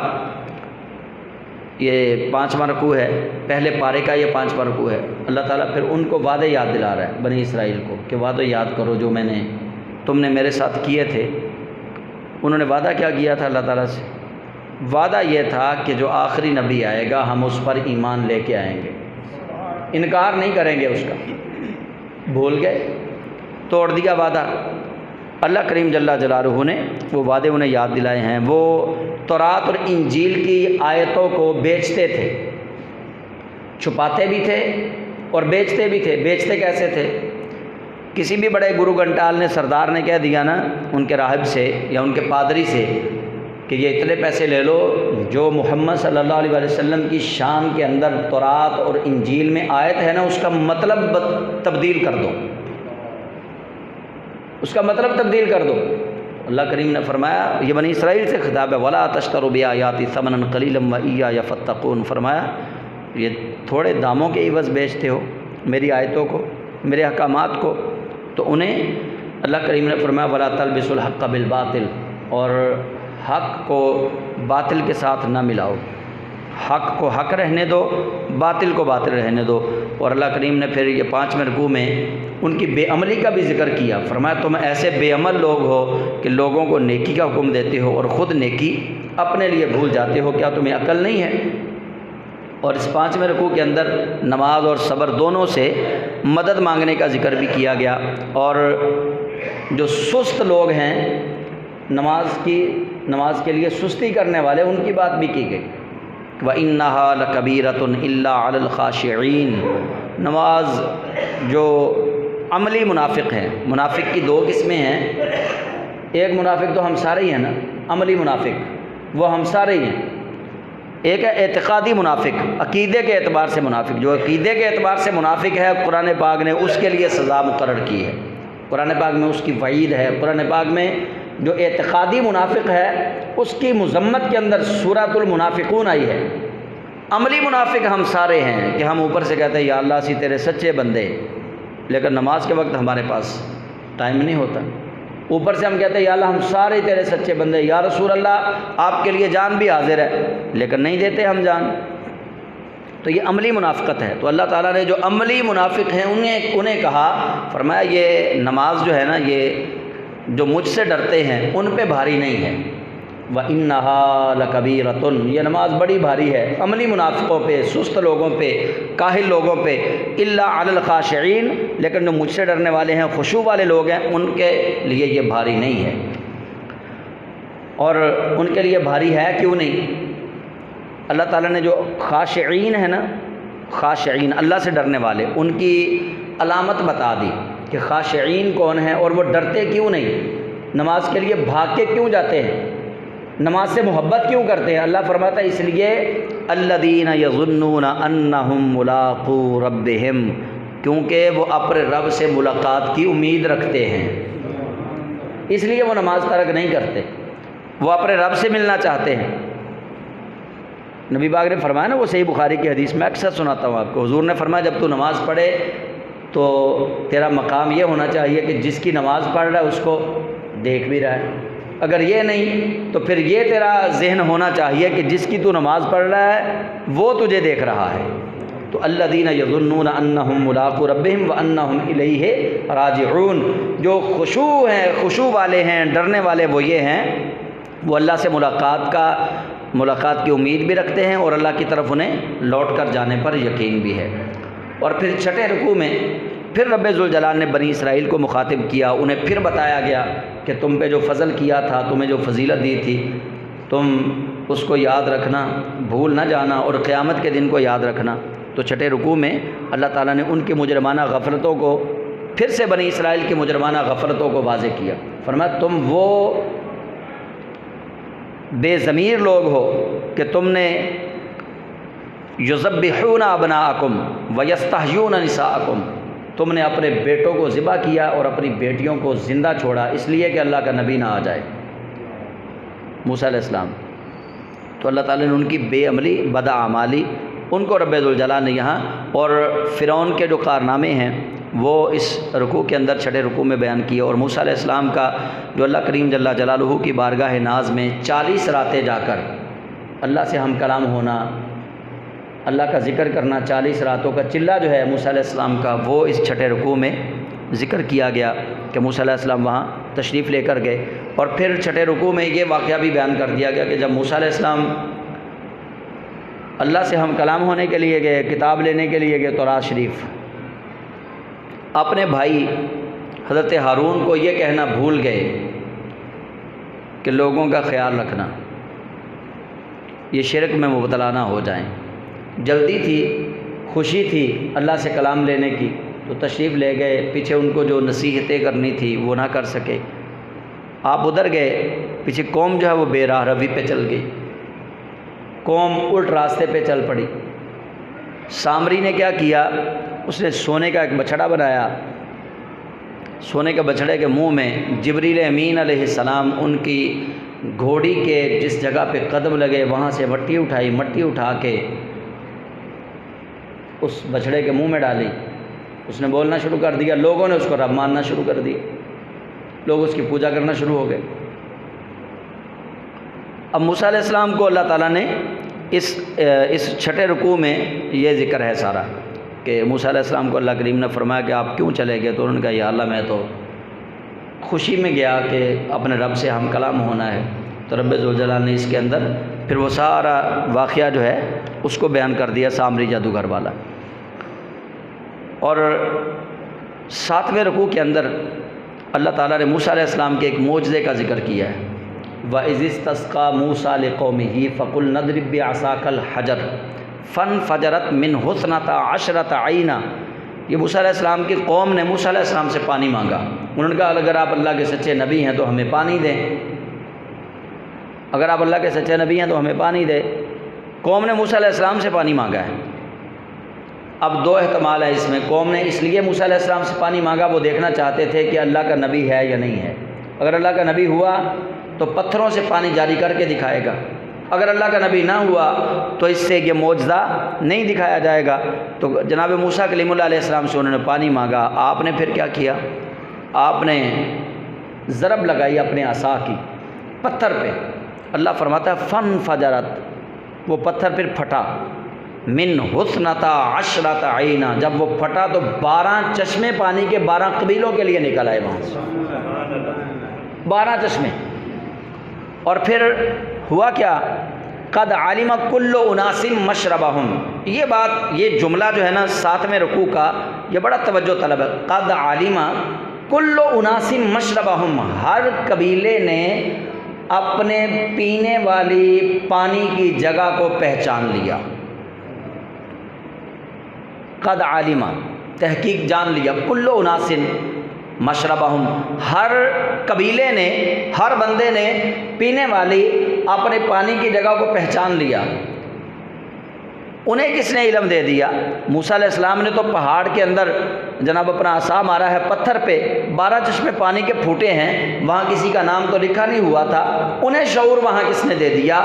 یہ 5واں رکوع ہے، پہلے پارے کا یہ 5واں رکوع ہے۔ اللہ تعالیٰ پھر ان کو وعدے یاد دلا رہا ہے بنی اسرائیل کو کہ وعدے یاد کرو جو تم نے میرے ساتھ کیے تھے۔ انہوں نے وعدہ کیا کیا تھا اللہ تعالیٰ سے؟ وعدہ یہ تھا کہ جو آخری نبی آئے گا ہم اس پر ایمان لے کے آئیں گے، انکار نہیں کریں گے اس کا۔ بھول گئے، توڑ دیا وعدہ۔ اللہ کریم جل جلالہ نے وہ وعدے انہیں یاد دلائے ہیں۔ وہ تورات اور انجیل کی آیتوں کو بیچتے تھے، چھپاتے بھی تھے اور بیچتے بھی تھے۔ بیچتے کیسے تھے؟ کسی بھی بڑے گرو گھنٹال نے، سردار نے کہہ دیا نا ان کے راہب سے یا ان کے پادری سے کہ یہ اتنے پیسے لے لو، جو محمد صلی اللہ علیہ وآلہ وسلم کی شان کے اندر تورات اور انجیل میں آیت ہے نا اس کا مطلب تبدیل کر دو، اس کا مطلب تبدیل کر دو۔ اللہ کریم نے فرمایا، یہ بنی اسرائیل سے خطاب ہے، وَلَا تَشْتَرُوا بِآيَاتِي ثَمَنًا قَلِيلًا وَإِيَّايَ فَاتَّقُونِ، فرمایا یہ تھوڑے داموں کے عوض بیچتے ہو میری آیتوں کو، میرے احکامات کو، تو انہیں اللہ کریم نے فرمایا وَلَا تَلْبِسُوا الْحَقَّ بِالْبَاطِلِ، اور حق کو باطل کے ساتھ نہ ملاؤ، حق کو حق رہنے دو، باطل کو باطل رہنے دو۔ اور اللہ کریم نے پھر یہ 5ویں رکوع میں ان کی بے عملی کا بھی ذکر کیا، فرمایا تم ایسے بے عمل لوگ ہو کہ لوگوں کو نیکی کا حکم دیتے ہو اور خود نیکی اپنے لیے بھول جاتے ہو، کیا تمہیں عقل نہیں ہے؟ اور اس 5ویں رکوع کے اندر نماز اور صبر دونوں سے مدد مانگنے کا ذکر بھی کیا گیا، اور جو سست لوگ ہیں نماز کے لیے سستی کرنے والے، ان کی بات بھی کی گئی۔ وَإِنَّهَا لَكَبِيرَةٌ إِلَّا عَلَى الْخَاشِعِينَ، نماز جو عملی منافق ہیں، منافق کی 2 قسمیں ہیں، ایک منافق تو ہم سارے ہی ہیں نا، عملی منافق وہ ہم سارے ہی ہیں، ایک ہے اعتقادی منافق، عقیدے کے اعتبار سے منافق۔ جو عقیدے کے اعتبار سے منافق ہے قرآن پاک نے اس کے لیے سزا مقرر کی ہے، قرآن پاک میں اس کی وعید ہے۔ قرآن پاک میں جو اعتقادی منافق ہے اس کی مذمت کے اندر سورۃ المنافقون آئی ہے۔ عملی منافق ہم سارے ہیں کہ ہم اوپر سے کہتے ہیں یا اللہ اسی تیرے سچے بندے، لیکن نماز کے وقت ہمارے پاس ٹائم نہیں ہوتا۔ اوپر سے ہم کہتے ہیں یا اللہ ہم سارے تیرے سچے بندے، یا رسول اللہ آپ کے لیے جان بھی حاضر ہے، لیکن نہیں دیتے ہم جان۔ تو یہ عملی منافقت ہے۔ تو اللہ تعالیٰ نے جو عملی منافق ہیں انہیں کہا، فرمایا یہ نماز جو ہے نا، یہ جو مجھ سے ڈرتے ہیں ان پہ بھاری نہیں ہے۔ وَإِنَّهَا لَكَبِيرَةٌ، یہ نماز بڑی بھاری ہے عملی منافقوں پہ، سست لوگوں پہ، کاہل لوگوں پہ۔ إِلَّا عَلَى الْخَاشِعِينَ، لیکن جو مجھ سے ڈرنے والے ہیں، خشوع والے لوگ ہیں، ان کے لیے یہ بھاری نہیں ہے۔ اور ان کے لیے بھاری ہے کیوں نہیں؟ اللہ تعالیٰ نے جو خاشعین ہے نا، خاشعین اللہ سے ڈرنے والے، ان کی علامت بتا دی کہ خاشعین کون ہیں اور وہ ڈرتے کیوں نہیں، نماز کے لیے بھاگ کے کیوں جاتے ہیں، نماز سے محبت کیوں کرتے ہیں۔ اللہ فرماتا ہے اس لیے الذین یظنون انہم ملاقو ربہم، کیونکہ وہ اپنے رب سے ملاقات کی امید رکھتے ہیں، اس لیے وہ نماز ترک نہیں کرتے، وہ اپنے رب سے ملنا چاہتے ہیں۔ نبی پاک نے فرمایا نا، وہ صحیح بخاری کی حدیث میں اکثر سناتا ہوں آپ کو، حضور نے فرمایا جب تو نماز پڑھے تو تیرا مقام یہ ہونا چاہیے کہ جس کی نماز پڑھ رہا ہے اس کو دیکھ بھی رہا ہے، اگر یہ نہیں تو پھر یہ تیرا ذہن ہونا چاہیے کہ جس کی تو نماز پڑھ رہا ہے وہ تجھے دیکھ رہا ہے۔ تو الذین یظنون انہم ملاقو ربہم وانہم الیہ راجعون، جو خشوع ہیں، خشوع والے ہیں، ڈرنے والے وہ یہ ہیں، وہ اللہ سے ملاقات کی امید بھی رکھتے ہیں اور اللہ کی طرف انہیں لوٹ کر جانے پر یقین بھی ہے۔ اور پھر 6 رکوع میں پھر رب ذوالجلال نے بنی اسرائیل کو مخاطب کیا، انہیں پھر بتایا گیا کہ تم پہ جو فضل کیا تھا، تمہیں جو فضیلت دی تھی، تم اس کو یاد رکھنا، بھول نہ جانا، اور قیامت کے دن کو یاد رکھنا۔ تو 6 رکوع میں اللہ تعالیٰ نے ان کی مجرمانہ غفلتوں کو پھر سے بنی اسرائیل کی مجرمانہ غفلتوں کو واضح کیا۔ فرمایا تم وہ بے ضمیر لوگ ہو کہ تم نے یذبحون ابناءکم ویستحیون نساءکم، تم نے اپنے بیٹوں کو ذبح کیا اور اپنی بیٹیوں کو زندہ چھوڑا اس لیے کہ اللہ کا نبی نہ آ جائے، موسیٰ علیہ السلام۔ تو اللہ تعالیٰ نے ان کی بے عملی، بداعمالی، ان کو رب ذوالجلال نے یہاں، اور فرعون کے جو کارنامے ہیں وہ اس رکوع کے اندر چھٹے رکوع میں بیان کیے، اور موسیٰ علیہ السلام کا جو اللہ کریم جل جلالہ کی بارگاہ ناز میں 40 راتیں جا کر اللہ سے ہم کلام ہونا، اللہ کا ذکر کرنا، 40 راتوں کا چلہ جو ہے موسیٰ علیہ السلام کا، وہ اس چھٹے رکوع میں ذکر کیا گیا کہ موسیٰ علیہ السلام وہاں تشریف لے کر گئے۔ اور پھر چھٹے رکوع میں یہ واقعہ بھی بیان کر دیا گیا کہ جب موسیٰ علیہ السلام اللہ سے ہم کلام ہونے کے لیے گئے، کتاب لینے کے لیے گئے تورات شریف، اپنے بھائی حضرت ہارون کو یہ کہنا بھول گئے کہ لوگوں کا خیال رکھنا، یہ شرک میں مبتلا نہ ہو جائیں۔ جلدی تھی، خوشی تھی اللہ سے کلام لینے کی، تو تشریف لے گئے، پیچھے ان کو جو نصیحتیں کرنی تھی وہ نہ کر سکے۔ آپ ادھر گئے، پیچھے قوم جو ہے وہ بے راہ روی پہ چل گئی، قوم الٹ راستے پہ چل پڑی۔ سامری نے کیا کیا، اس نے سونے کا ایک بچھڑا بنایا، سونے کے بچھڑے کے منہ میں جبریل امین علیہ السلام ان کی گھوڑی کے جس جگہ پہ قدم لگے وہاں سے مٹی اٹھائی، مٹی اٹھا کے اس بچھڑے کے منہ میں ڈالی، اس نے بولنا شروع کر دیا، لوگوں نے اس کو رب ماننا شروع کر دیا، لوگ اس کی پوجا کرنا شروع ہو گئے۔ اب موسیٰ علیہ السلام کو اللہ تعالیٰ نے اس چھٹے رکوع میں یہ ذکر ہے سارا کہ موسیٰ علیہ السلام کو اللہ کریم نے فرمایا کہ آپ کیوں چلے گئے، تو انہوں نے کہا یا اللہ میں تو خوشی میں گیا کہ اپنے رب سے ہم کلام ہونا ہے۔ تو رب ذوالجلال نے اس کے اندر پھر وہ سارا واقعہ جو ہے اس کو بیان کر دیا، سامری جادوگر والا۔ اور 7ویں رکوع کے اندر اللہ تعالیٰ نے موسیٰ علیہ السلام کے ایک معجزے کا ذکر کیا ہے۔ وَإِذِ اسْتَسْقَىٰ مُوسَىٰ لِقَوْمِهِ فَقُلْ نَضْرِب بِّعَصَاكَ الْحَجَرَ فَانْفَجَرَتْ مِنْهُ اثْنَتَا عَشْرَةَ عَيْنًا۔ یہ موسیٰ علیہ السلام کی قوم نے موسیٰ علیہ السلام سے پانی مانگا، انہوں نے کہا اگر آپ اللہ کے سچے نبی ہیں تو ہمیں پانی دیں، اگر آپ اللہ کے سچے نبی ہیں تو ہمیں پانی دیں۔ قوم نے موسیٰ علیہ السلام سے پانی مانگا ہے۔ اب 2 احتمال ہے اس میں، قوم نے اس لیے موسیٰ علیہ السلام سے پانی مانگا، وہ دیکھنا چاہتے تھے کہ اللہ کا نبی ہے یا نہیں ہے۔ اگر اللہ کا نبی ہوا تو پتھروں سے پانی جاری کر کے دکھائے گا، اگر اللہ کا نبی نہ ہوا تو اس سے یہ معجزہ نہیں دکھایا جائے گا۔ تو جناب موسیٰ کلیم اللہ علیہ السلام سے انہوں نے پانی مانگا، آپ نے پھر کیا کیا، آپ نے ضرب لگائی اپنے عصا کی پتھر پہ۔ اللہ فرماتا ہے فَانْفَجَرَتْ، وہ پتھر پھر پھٹا، من حسنتا عشرۃ عینا، جب وہ پھٹا تو 12 چشمے پانی کے 12 قبیلوں کے لیے نکل آئے وہاں سے، 12 چشمے۔ اور پھر ہوا کیا، قد علم کل اناس مشربہم، یہ بات، یہ جملہ جو ہے نا 7ویں رکوع کا، یہ بڑا توجہ طلب ہے۔ قد علم کل اناس مشربہم، ہر قبیلے نے اپنے پینے والی پانی کی جگہ کو پہچان لیا۔ قد علم، تحقیق جان لیا، کل اناس مشربہم، ہر قبیلے نے، ہر بندے نے پینے والی اپنے پانی کی جگہ کو پہچان لیا۔ انہیں کس نے علم دے دیا؟ موسیٰ علیہ السلام نے تو پہاڑ کے اندر جناب اپنا عصا مارا ہے، پتھر پہ 12 چشمے پانی کے پھوٹے ہیں، وہاں کسی کا نام تو لکھا نہیں ہوا تھا۔ انہیں شعور وہاں کس نے دے دیا؟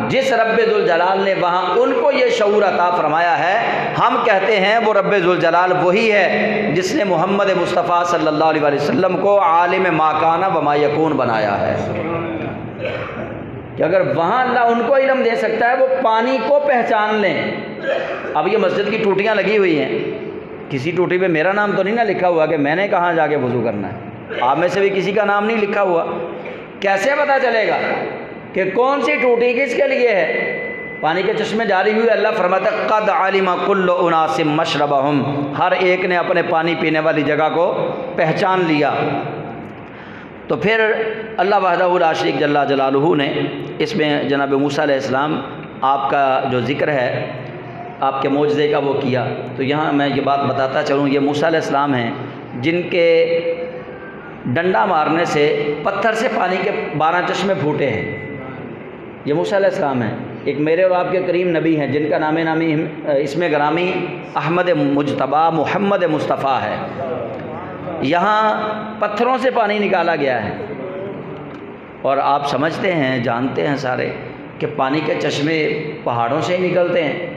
جس رب ذوالجلال نے وہاں ان کو یہ شعور عطا فرمایا ہے۔ ہم کہتے ہیں وہ رب ذوالجلال وہی ہے جس نے محمد مصطفیٰ صلی اللہ علیہ وسلم کو عالم ما کان و ما یکون بنایا ہے، کہ اگر وہاں اللہ ان کو علم دے سکتا ہے وہ پانی کو پہچان لیں۔ اب یہ مسجد کی ٹوٹیاں لگی ہوئی ہیں، کسی ٹوٹی پہ میرا نام تو نہیں نہ لکھا ہوا کہ میں نے کہاں جا کے وضو کرنا ہے، آپ میں سے بھی کسی کا نام نہیں لکھا ہوا، کیسے پتہ چلے گا کہ کون سی ٹوٹی کس کے لیے ہے؟ پانی کے چشمے جاری ہوئے، اللہ فرماتا ہے قد علم کل اناس مشربہم، ہر ایک نے اپنے پانی پینے والی جگہ کو پہچان لیا۔ تو پھر اللہ وحدہ لا شریک جل جلالہ نے اس میں جناب موسیٰ علیہ السلام آپ کا جو ذکر ہے آپ کے معجزے کا وہ کیا۔ تو یہاں میں یہ بات بتاتا چلوں، یہ موسیٰ علیہ السلام ہیں جن کے ڈنڈا مارنے سے پتھر سے پانی کے 12 چشمے پھوٹے ہیں، یہ موسیٰ علیہ السلام ہیں۔ ایک میرے اور آپ کے کریم نبی ہیں جن کا نامی اسم گرامی احمد مجتبیٰ محمد مصطفیٰ ہے۔ یہاں پتھروں سے پانی نکالا گیا ہے، اور آپ سمجھتے ہیں، جانتے ہیں سارے کہ پانی کے چشمے پہاڑوں سے ہی نکلتے ہیں،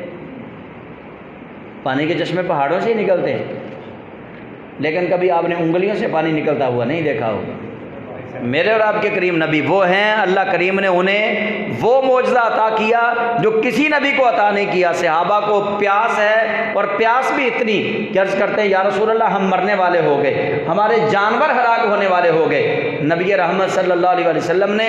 پانی کے چشمے پہاڑوں سے ہی نکلتے ہیں، لیکن کبھی آپ نے انگلیوں سے پانی نکلتا ہوا نہیں دیکھا ہوگا۔ میرے اور آپ کے کریم نبی وہ ہیں، اللہ کریم نے انہیں وہ معجزہ عطا کیا جو کسی نبی کو عطا نہیں کیا۔ صحابہ کو پیاس ہے، اور پیاس بھی اتنی کہ عرض کرتے ہیں یا رسول اللہ ہم مرنے والے ہو گئے، ہمارے جانور ہلاک ہونے والے ہو گئے۔ نبی رحمت صلی اللہ علیہ وسلم نے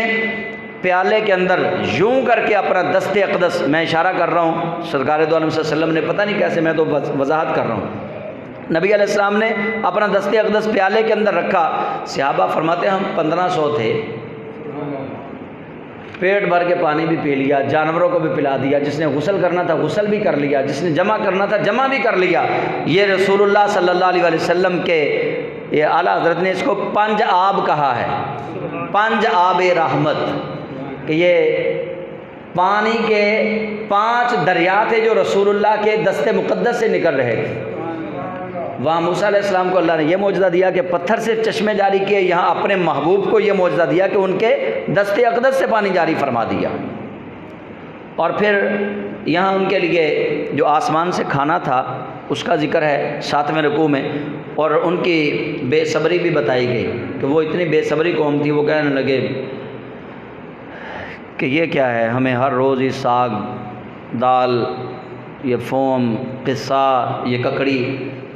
پیالے کے اندر یوں کر کے اپنا دست اقدس، میں اشارہ کر رہا ہوں، سرکار دو عالم صلی اللہ علیہ وسلم نے پتہ نہیں کیسے، میں تو وضاحت کر رہا ہوں، نبی علیہ السلام نے اپنا دست اقدس پیالے کے اندر رکھا۔ صحابہ فرماتے ہیں ہم 1500 تھے، پیٹ بھر کے پانی بھی پی لیا، جانوروں کو بھی پلا دیا، جس نے غسل کرنا تھا غسل بھی کر لیا، جس نے جمع کرنا تھا جمع بھی کر لیا۔ یہ رسول اللہ صلی اللہ علیہ وسلم کے یہ اعلیٰ حضرت نے اس کو 5 آب کہا ہے، 5 آب رحمت، کہ یہ پانی کے 5 دریا تھے جو رسول اللہ کے دست مقدس سے نکل رہے تھے۔ وہاں موسیٰ علیہ السلام کو اللہ نے یہ معجزہ دیا کہ پتھر سے چشمے جاری کیے، یہاں اپنے محبوب کو یہ معجزہ دیا کہ ان کے دست اقدس سے پانی جاری فرما دیا۔ اور پھر یہاں ان کے لیے جو آسمان سے کھانا تھا اس کا ذکر ہے 7ویں رکوع میں، اور ان کی بے صبری بھی بتائی گئی کہ وہ اتنی بے صبری قوم تھی، وہ کہنے لگے کہ یہ کیا ہے، ہمیں ہر روز یہ ساگ دال، یہ فوم قصہ، یہ ککڑی،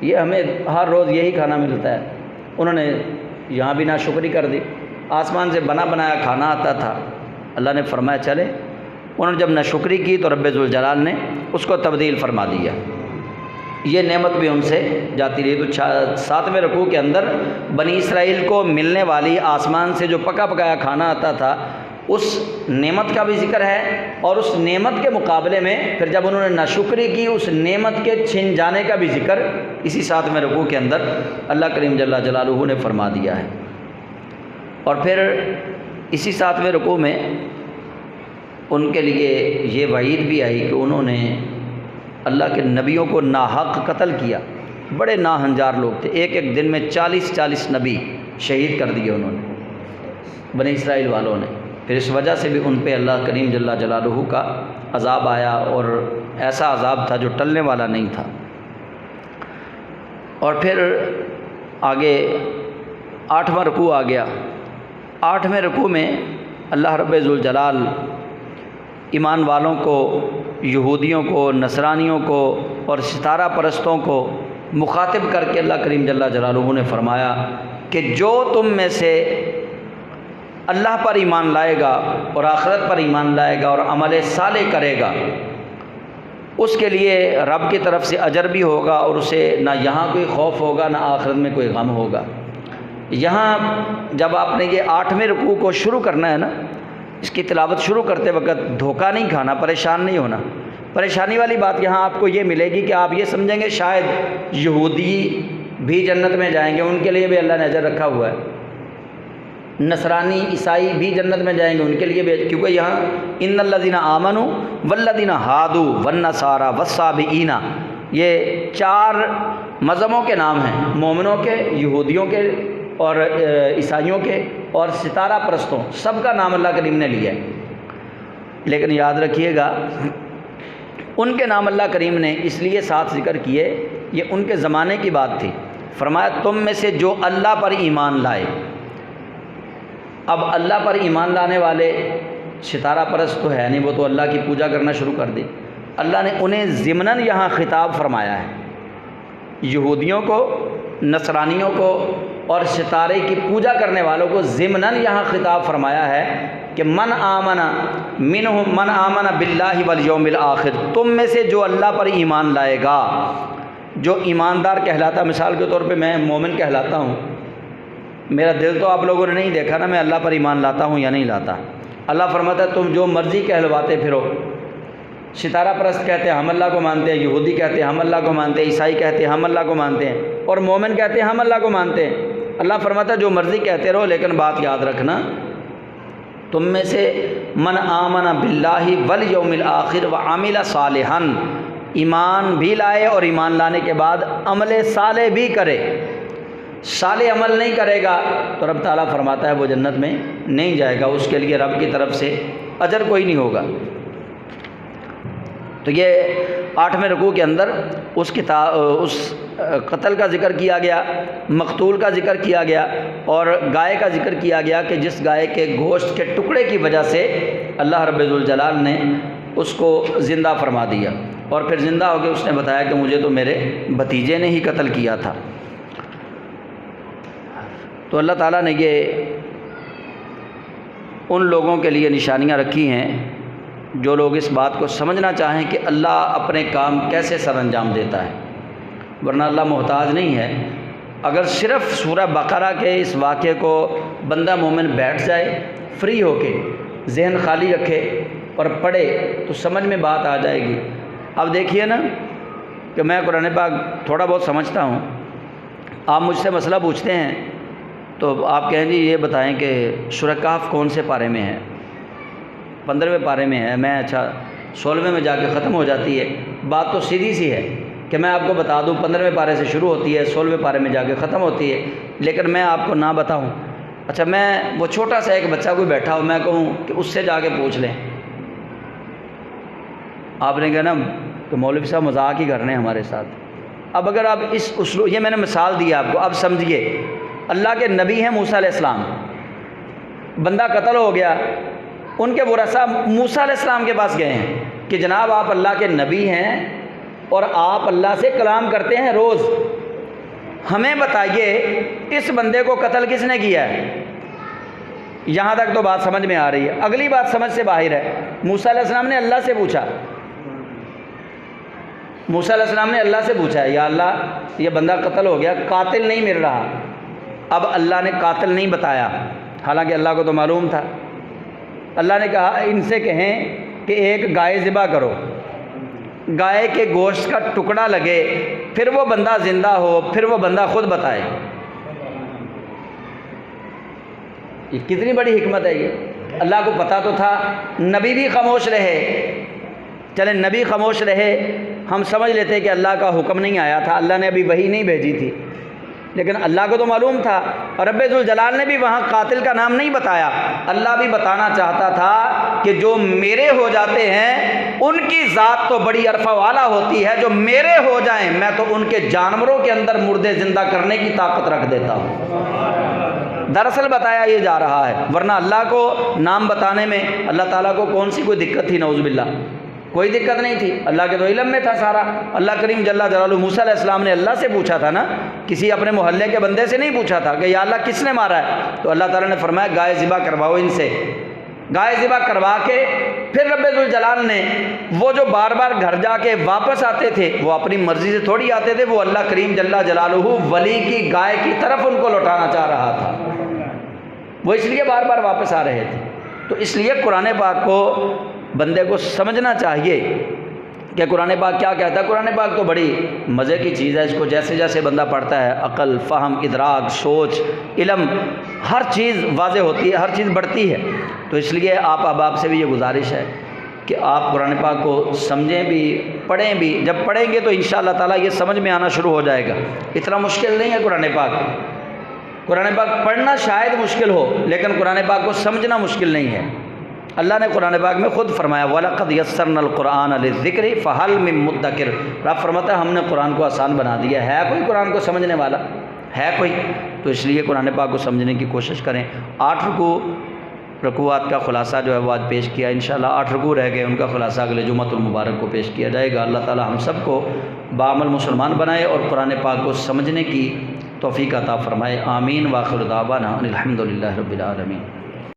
یہ ہمیں ہر روز یہی کھانا ملتا ہے۔ انہوں نے یہاں بھی ناشکری کر دی، آسمان سے بنا بنایا کھانا آتا تھا، اللہ نے فرمایا چلے، انہوں نے جب ناشکری کی تو رب ذوالجلال نے اس کو تبدیل فرما دیا، یہ نعمت بھی ان سے جاتی رہی۔ تو 7ویں رکوع کے اندر بنی اسرائیل کو ملنے والی آسمان سے جو پکا پکایا کھانا آتا تھا اس نعمت کا بھی ذکر ہے، اور اس نعمت کے مقابلے میں پھر جب انہوں نے ناشکری کی اس نعمت کے چھن جانے کا بھی ذکر اسی 7ویں رکوع کے اندر اللہ کریم جل جلالہ نے فرما دیا ہے۔ اور پھر اسی 7ویں رکوع میں ان کے لیے یہ وعید بھی آئی کہ انہوں نے اللہ کے نبیوں کو ناحق قتل کیا، بڑے ناہنجار لوگ تھے، ایک ایک دن میں 40 نبی شہید کر دیے انہوں نے بنی اسرائیل والوں نے۔ پھر اس وجہ سے بھی ان پہ اللہ کریم جل جلالہ کا عذاب آیا، اور ایسا عذاب تھا جو ٹلنے والا نہیں تھا۔ اور پھر آگے 8واں رکوع آ گیا۔ 8ویں رکوع میں اللہ رب ذوالجلال ایمان والوں کو، یہودیوں کو، نصرانیوں کو اور ستارہ پرستوں کو مخاطب کر کے اللہ کریم جل جلالہ نے فرمایا کہ جو تم میں سے اللہ پر ایمان لائے گا اور آخرت پر ایمان لائے گا اور عمل صالح کرے گا، اس کے لیے رب کی طرف سے اجر بھی ہوگا، اور اسے نہ یہاں کوئی خوف ہوگا نہ آخرت میں کوئی غم ہوگا۔ یہاں جب آپ نے یہ 8ویں رکوع کو شروع کرنا ہے نا، اس کی تلاوت شروع کرتے وقت دھوکہ نہیں کھانا، پریشان نہیں ہونا۔ پریشانی والی بات یہاں آپ کو یہ ملے گی کہ آپ یہ سمجھیں گے شاید یہودی بھی جنت میں جائیں گے، ان کے لیے بھی اللہ نے اجر رکھا ہوا ہے، نصرانی عیسائی بھی جنت میں جائیں گے، ان کے لیے بھی، کیونکہ یہاں ان الذین آمنوا والذین ہادوا والنصارى والصابئین، یہ 4 مذہبوں کے نام ہیں، مومنوں کے، یہودیوں کے اور عیسائیوں کے اور ستارہ پرستوں، سب کا نام اللہ کریم نے لیا ہے۔ لیکن یاد رکھیے گا ان کے نام اللہ کریم نے اس لیے ساتھ ذکر کیے، یہ ان کے زمانے کی بات تھی۔ فرمایا تم میں سے جو اللہ پر ایمان لائے۔ اب اللہ پر ایمان لانے والے ستارہ پرست تو ہے نہیں، وہ تو اللہ کی پوجا کرنا شروع کر دی۔ اللہ نے انہیں ضمناً یہاں خطاب فرمایا ہے، یہودیوں کو، نصرانیوں کو اور ستارے کی پوجا کرنے والوں کو ضمناً یہاں خطاب فرمایا ہے کہ من آمن باللہ والیوم الآخر، تم میں سے جو اللہ پر ایمان لائے گا، جو ایماندار کہلاتا، مثال کے طور پہ میں مومن کہلاتا ہوں، میرا دل تو آپ لوگوں نے نہیں دیکھا نا میں اللہ پر ایمان لاتا ہوں یا نہیں لاتا۔ اللہ فرماتا ہے تم جو مرضی کہلواتے پھرو، ستارہ پرست کہتے ہیں ہم اللہ کو مانتے ہیں، یہودی کہتے ہیں ہم اللہ کو مانتے ہیں، عیسائی کہتے ہیں ہم اللہ کو مانتے ہیں، اور مومن کہتے ہیں ہم اللہ کو مانتے ہیں۔ اللہ فرماتا ہے جو مرضی کہتے رہو، لیکن بات یاد رکھنا، تم میں سے من آمن باللہ والیوم الآخر وعمل صالحا، ایمان بھی لائے اور ایمان لانے کے بعد عمل صالح بھی کرے۔ صالح عمل نہیں کرے گا تو رب تعالیٰ فرماتا ہے وہ جنت میں نہیں جائے گا، اس کے لیے رب کی طرف سے اجر کوئی نہیں ہوگا۔ تو یہ 8ویں رکوع کے اندر اس قتل کا ذکر کیا گیا، مقتول کا ذکر کیا گیا، اور گائے کا ذکر کیا گیا کہ جس گائے کے گوشت کے ٹکڑے کی وجہ سے اللہ رب ذوالجلال نے اس کو زندہ فرما دیا، اور پھر زندہ ہو کے اس نے بتایا کہ مجھے تو میرے بھتیجے نے ہی قتل کیا تھا۔ تو اللہ تعالیٰ نے یہ ان لوگوں کے لیے نشانیاں رکھی ہیں جو لوگ اس بات کو سمجھنا چاہیں کہ اللہ اپنے کام کیسے سر انجام دیتا ہے، ورنہ اللہ محتاج نہیں ہے۔ اگر صرف سورہ بقرہ کے اس واقعے کو بندہ مومن بیٹھ جائے، فری ہو کے ذہن خالی رکھے اور پڑھے تو سمجھ میں بات آ جائے گی۔ اب دیکھیے نا کہ میں قرآن پاک تھوڑا بہت سمجھتا ہوں، آپ مجھ سے مسئلہ پوچھتے ہیں تو آپ کہیں جی یہ بتائیں کہ سورہ کہف کون سے پارے میں ہے؟ 15ویں پارے میں ہے۔ میں اچھا 16ویں میں جا کے ختم ہو جاتی ہے۔ بات تو سیدھی سی ہے کہ میں آپ کو بتا دوں 15ویں پارے سے شروع ہوتی ہے، 16ویں پارے میں جا کے ختم ہوتی ہے، لیکن میں آپ کو نہ بتاؤں۔ اچھا میں وہ چھوٹا سا ایک بچہ کوئی بیٹھا ہو، میں کہوں کہ اس سے جا کے پوچھ لیں، آپ نے کہا نا کہ مولوی صاحب مذاق ہی کر رہے ہیں ہمارے ساتھ۔ اب اگر آپ اس اسلوب، یہ میں نے مثال دی آپ کو، اب سمجھیے اللہ کے نبی ہیں موسیٰ علیہ السلام، بندہ قتل ہو گیا، ان کے ورثاء موسیٰ علیہ السلام کے پاس گئے ہیں کہ جناب آپ اللہ کے نبی ہیں اور آپ اللہ سے کلام کرتے ہیں روز، ہمیں بتائیے اس بندے کو قتل کس نے کیا ہے؟ یہاں تک تو بات سمجھ میں آ رہی ہے، اگلی بات سمجھ سے باہر ہے۔ موسیٰ علیہ السلام نے اللہ سے پوچھا، موسیٰ علیہ السلام نے اللہ سے پوچھا ہے یا اللہ یہ بندہ قتل ہو گیا، قاتل نہیں مل رہا۔ اب اللہ نے قاتل نہیں بتایا، حالانکہ اللہ کو تو معلوم تھا۔ اللہ نے کہا ان سے کہیں کہ ایک گائے ذبح کرو، گائے کے گوشت کا ٹکڑا لگے، پھر وہ بندہ زندہ ہو، پھر وہ بندہ خود بتائے۔ یہ کتنی بڑی حکمت ہے یہ، اللہ کو پتہ تو تھا، نبی بھی خاموش رہے۔ چلیں نبی خاموش رہے، ہم سمجھ لیتے کہ اللہ کا حکم نہیں آیا تھا، اللہ نے ابھی وحی نہیں بھیجی تھی، لیکن اللہ کو تو معلوم تھا، اور رب ذوالجلال نے بھی وہاں قاتل کا نام نہیں بتایا۔ اللہ بھی بتانا چاہتا تھا کہ جو میرے ہو جاتے ہیں ان کی ذات تو بڑی عرفہ والا ہوتی ہے، جو میرے ہو جائیں میں تو ان کے جانوروں کے اندر مردے زندہ کرنے کی طاقت رکھ دیتا ہوں۔ دراصل بتایا یہ جا رہا ہے، ورنہ اللہ کو نام بتانے میں اللہ تعالیٰ کو کون سی کوئی دقت تھی؟ نعوذ باللہ کوئی دقت نہیں تھی، اللہ کے تو علم میں تھا سارا۔ اللہ کریم جل جلالہ، موسیٰ علیہ السلام نے اللہ سے پوچھا تھا نا، کسی اپنے محلے کے بندے سے نہیں پوچھا تھا کہ یا اللہ کس نے مارا ہے، تو اللہ تعالیٰ نے فرمایا گائے ذبح کرواؤ ان سے۔ گائے ذبح کروا کے پھر رب ذوالجلال نے وہ جو بار بار گھر جا کے واپس آتے تھے، وہ اپنی مرضی سے تھوڑی آتے تھے، وہ اللہ کریم جل جلالہ ولی کی گائے کی طرف ان کو لوٹانا چاہ رہا تھا، وہ اس لیے بار بار واپس آ رہے تھے۔ تو اس لیے قرآن پاک کو بندے کو سمجھنا چاہیے کہ قرآن پاک کیا کہتا ہے۔ قرآن پاک تو بڑی مزے کی چیز ہے، اس کو جیسے جیسے بندہ پڑھتا ہے عقل، فہم، ادراک، سوچ، علم، ہر چیز واضح ہوتی ہے، ہر چیز بڑھتی ہے۔ تو اس لیے آپ احباب سے بھی یہ گزارش ہے کہ آپ قرآن پاک کو سمجھیں بھی، پڑھیں بھی۔ جب پڑھیں گے تو انشاءاللہ تعالیٰ یہ سمجھ میں آنا شروع ہو جائے گا۔ اتنا مشکل نہیں ہے قرآن پاک، قرآن پاک پڑھنا شاید مشکل ہو، لیکن قرآن پاک کو سمجھنا مشکل نہیں ہے۔ اللہ نے قرآن پاک میں خود فرمایا وَلَقَدْ يَسَّرْنَا الْقُرْآنَ لِلذِّكْرِ فَهَلْ مِن مُدَّكِرٍ، رب فرماتا ہے ہم نے قرآن کو آسان بنا دیا ہے، کوئی قرآن کو سمجھنے والا ہے کوئی؟ تو اس لیے قرآن پاک کو سمجھنے کی کوشش کریں۔ 8 رکوعات کا خلاصہ جو ہے وہ آج پیش کیا، انشاءاللہ 8 رکوع رہ گئے، ان کا خلاصہ اگلے جمعۃ المبارک کو پیش کیا جائے گا۔ اللہ تعالی ہم سب کو بعمل مسلمان بنائے اور قرآن پاک کو سمجھنے کی توفیق عطا فرمائے۔ آمین۔ وآخر دعوانا ان الحمد للہ رب العالمین۔